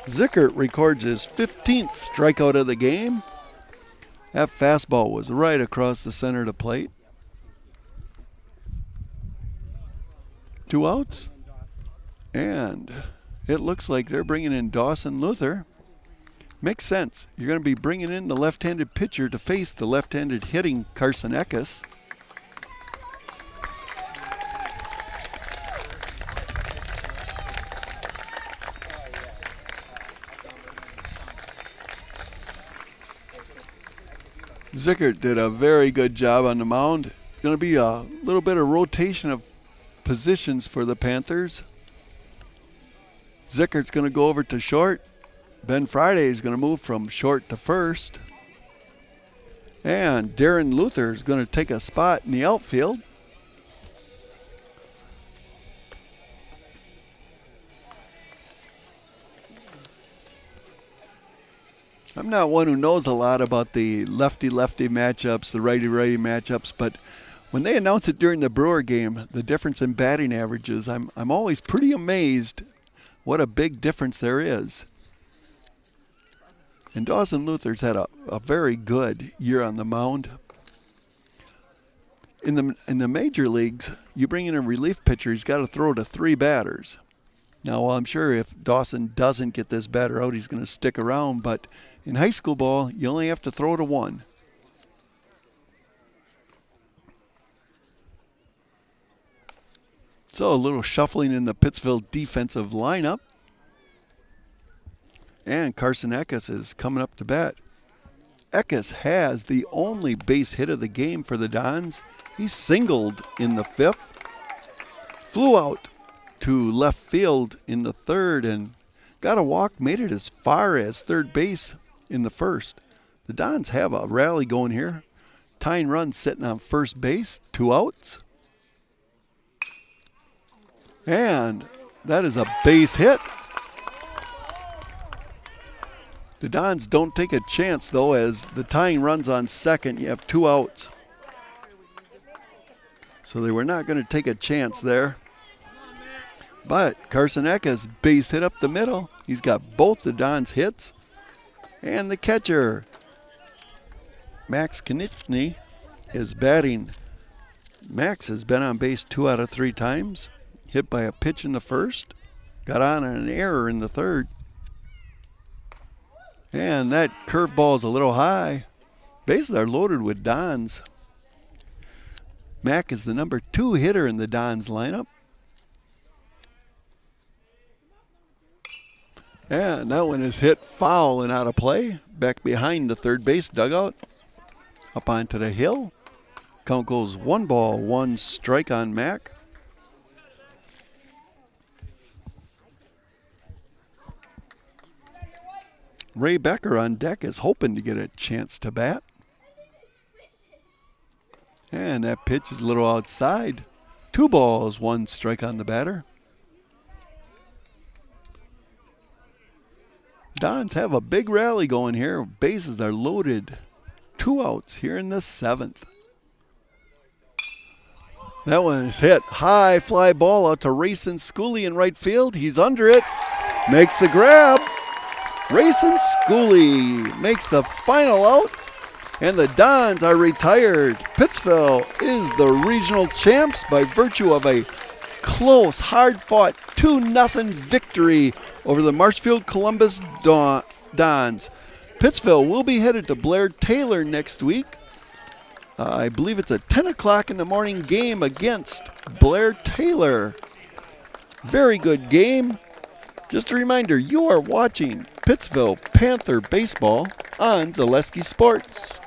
Zickert records his 15th strikeout of the game. That fastball was right across the center of the plate. 2 outs. And it looks like they're bringing in Dawson Luther. Makes sense. You're going to be bringing in the left-handed pitcher to face the left-handed hitting Carson Eckes. Zickert did a very good job on the mound. Going to be a little bit of rotation of positions for the Panthers. Zickert's going to go over to short. Ben Friday is going to move from short to first. And Darren Luther is going to take a spot in the outfield. I'm not one who knows a lot about the lefty-lefty matchups, the righty-righty matchups, but when they announce it during the Brewer game, the difference in batting averages, I'm always pretty amazed what a big difference there is. And Dawson Luther's had a very good year on the mound. In the major leagues, you bring in a relief pitcher, he's got to throw to 3 batters. Now, I'm sure if Dawson doesn't get this batter out, he's going to stick around, but in high school ball, you only have to throw to 1. So a little shuffling in the Pittsville defensive lineup. And Carson Eckes is coming up to bat. Eckes has the only base hit of the game for the Dons. He singled in the 5th. Flew out to left field in the 3rd and got a walk, made it as far as third base in the 1st. The Dons have a rally going here. Tying run sitting on first base, 2 outs. And that is a base hit. The Dons don't take a chance, though, as the tying run's on second. You have 2 outs. So they were not going to take a chance there. But Carson Eckes base hit up the middle. He's got both the Dons hits. And the catcher, Max Konieczny, is batting. Max has been on base 2 out of 3 times. Hit by a pitch in the 1st. Got on an error in the 3rd. And that curveball is a little high. Bases are loaded with Dons. Mack is the number 2 hitter in the Dons lineup. And that one is hit foul and out of play. Back behind the third base dugout. Up onto the hill. Count goes 1 ball, 1 strike on Mack. Ray Becker on deck is hoping to get a chance to bat. And that pitch is a little outside. 2 balls, 1 strike on the batter. Dons have a big rally going here. Bases are loaded. 2 outs here in the 7th. That one is hit. High fly ball out to Rayson Schooley in right field. He's under it. Makes the grab. Rayson Schooley makes the final out. And the Dons are retired. Pittsville is the regional champs by virtue of a close, hard-fought 2-0 victory over the Marshfield Columbus Dons. Pittsville will be headed to Blair Taylor next week. I believe it's a 10 o'clock in the morning game against Blair Taylor. Very good game. Just a reminder, you are watching Pittsville Panther Baseball on Zaleski Sports.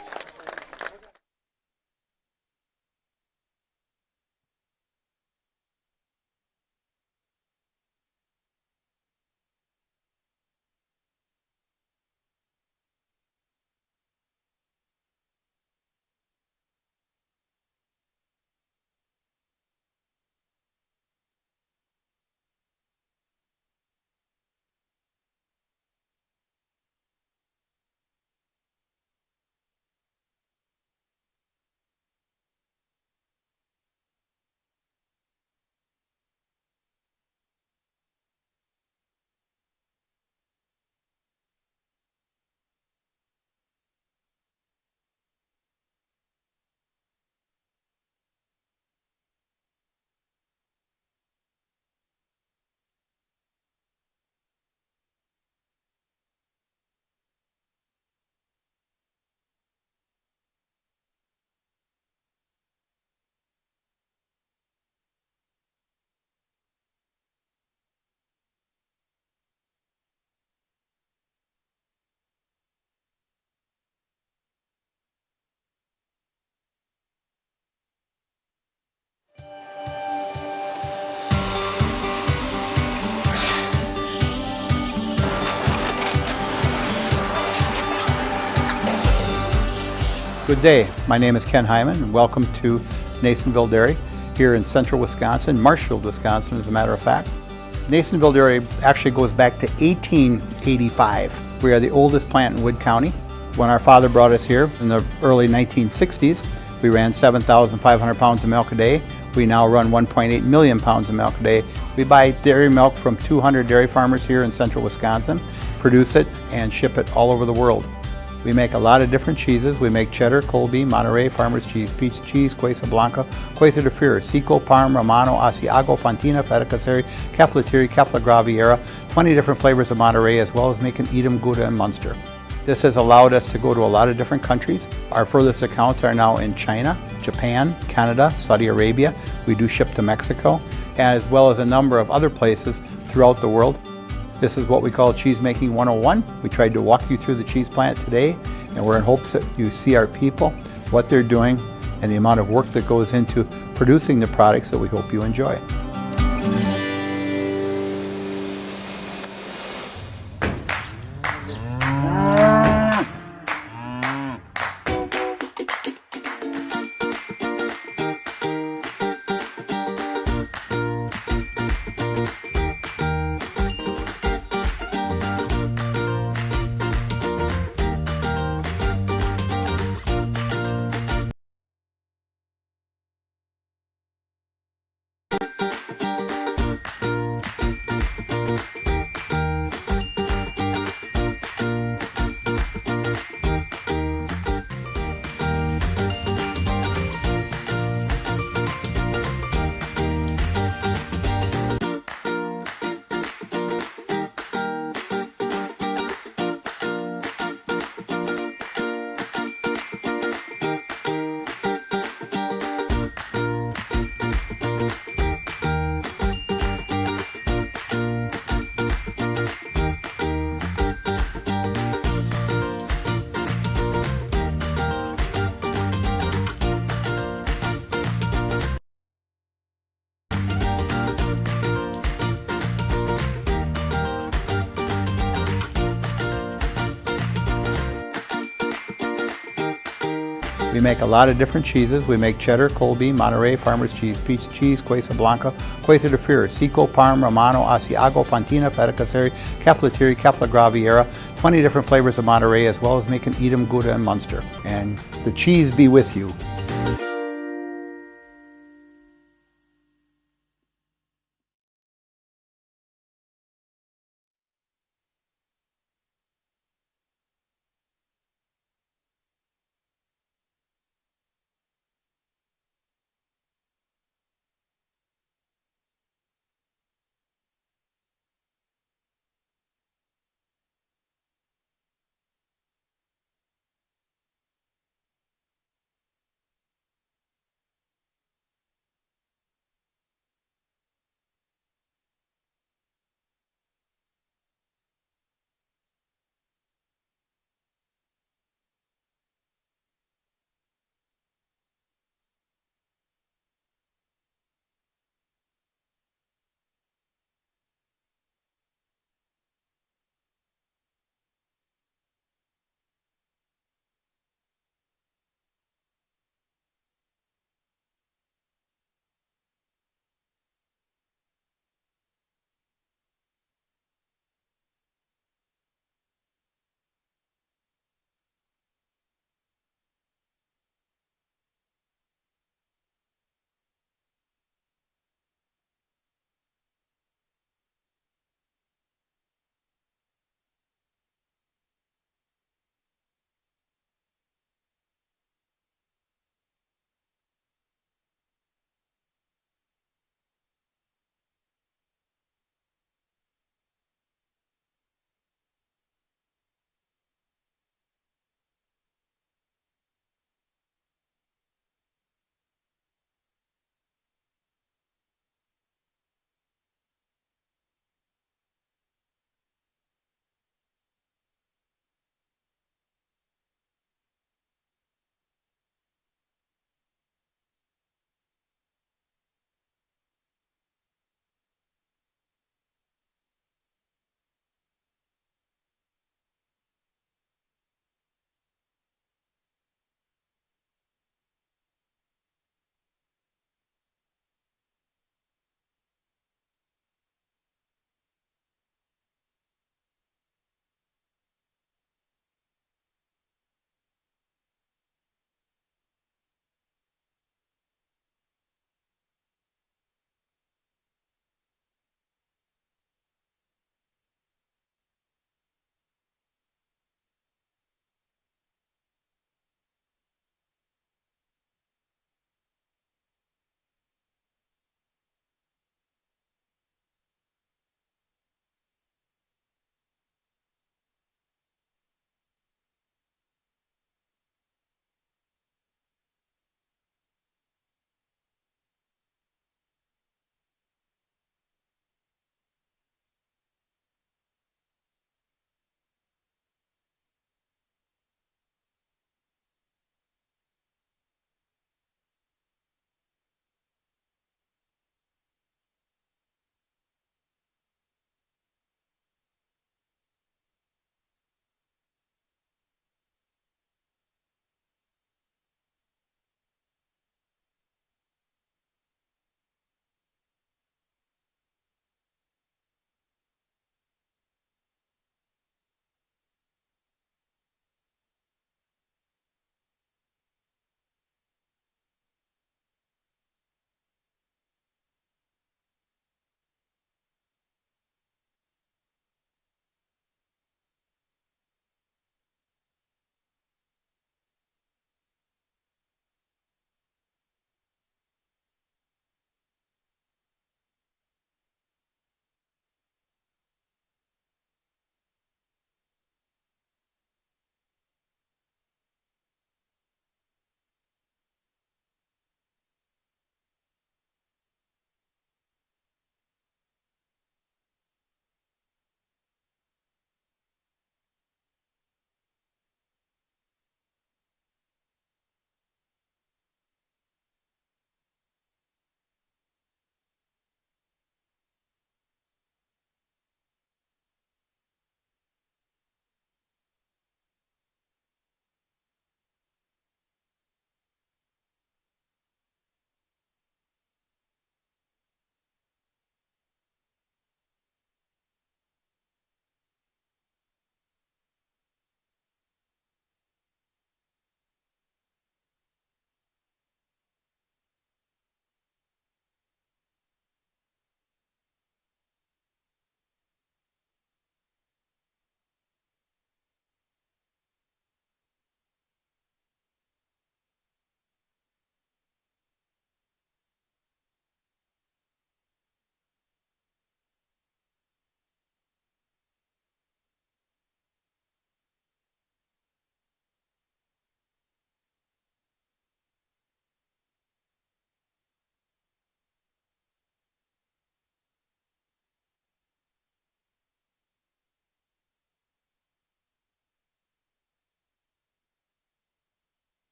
Good day, my name is Ken Hyman and welcome to Nasonville Dairy here in central Wisconsin, Marshfield, Wisconsin as a matter of fact. Nasonville Dairy actually goes back to 1885. We are the oldest plant in Wood County. When our father brought us here in the early 1960s, we ran 7,500 pounds of milk a day. We now run 1.8 million pounds of milk a day. We buy dairy milk from 200 dairy farmers here in central Wisconsin, produce it and ship it all over the world. We make a lot of different cheeses. We make cheddar, Colby, Monterey, Farmer's Cheese, Pizza Cheese, Quesa Blanca, Quesa de Freer, Seco, Parm, Romano, Asiago, Fontina, Feta Caseri, Caflatiri, Cafla Graviera, 20 different flavors of Monterey, as well as making Edam, Gouda, and Munster. This has allowed us to go to a lot of different countries. Our furthest accounts are now in China, Japan, Canada, Saudi Arabia. We do ship to Mexico, as well as a number of other places throughout the world. This is what we call Cheese Making 101. We tried to walk you through the cheese plant today, and we're in hopes that you see our people, what they're doing, and the amount of work that goes into producing the products that we hope you enjoy. We make a lot of different cheeses. We make cheddar, Colby, Monterey, Farmer's Cheese, Pizza Cheese, Quesa Blanca, Quesa de Fir, Seco, Parm, Romano, Asiago, Fontina, Feta Caseri, Caflatiri, Cafla Graviera, 20 different flavors of Monterey, as well as making Edam, Gouda, and Munster. And the cheese be with you.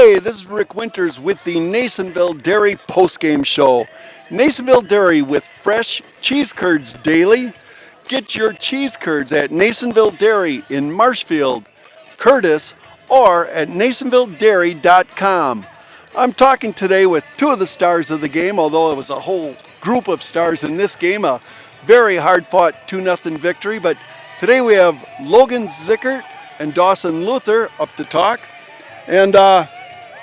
Hey, this is Rick Winters with the Nasonville Dairy Postgame Show. Nasonville Dairy with fresh cheese curds daily. Get your cheese curds at Nasonville Dairy in Marshfield, Curtis, or at nasonvilledairy.com. I'm talking today with two of the stars of the game, although it was a whole group of stars in this game, a very hard-fought 2-0 victory. But today we have Logan Zickert and Dawson Luther up to talk. And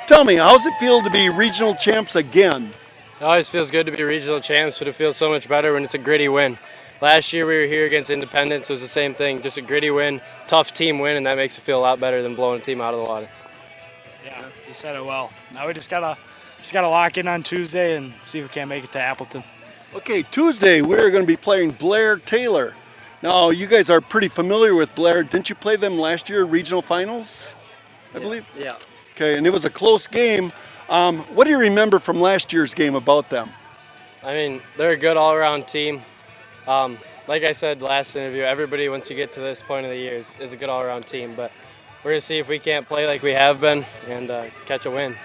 tell me, how's it feel to be regional champs again? It always feels good to be regional champs, but it feels so much better when it's a gritty win. Last year we were here against Independence. It was the same thing, just a gritty win, tough team win, and that makes it feel a lot better than blowing a team out of the water. Yeah, you said it well. Now we just gotta lock in on Tuesday and see if we can't make it to Appleton. Okay, Tuesday we're going to be playing Blair Taylor. Now you guys are pretty familiar with Blair. Didn't you play them last year, regional finals, I believe? Yeah. Okay, and it was a close game. What do you remember from last year's game about them? I mean, they're a good all-around team. Like I said last interview, everybody, once you get to this point of the year, is a good all-around team. But we're going to see if we can't play like we have been and catch a win.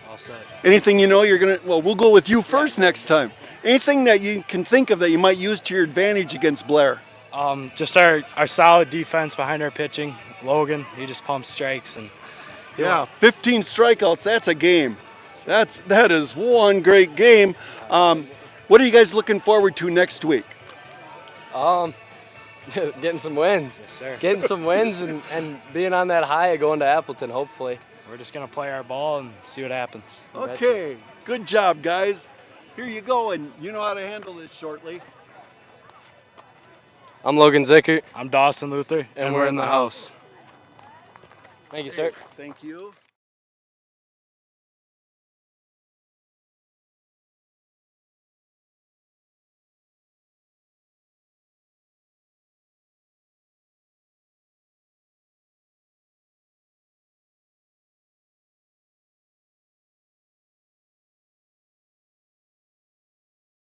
All set. Anything you know you're going to, well, we'll go with you first next time. Anything that you can think of that you might use to your advantage against Blair? Just our solid defense behind our pitching. Logan, he just pumps strikes. And yeah, 15 strikeouts, that's a game. That is one great game. What are you guys looking forward to next week? Getting some wins. Yes, sir. Getting some wins and being on that high of going to Appleton, hopefully. We're just going to play our ball and see what happens. Okay, good job, guys. Here you go, and you know how to handle this shortly. I'm Logan Zickert. I'm Dawson Luther. And we're in the house. Thank you, sir. Thank you.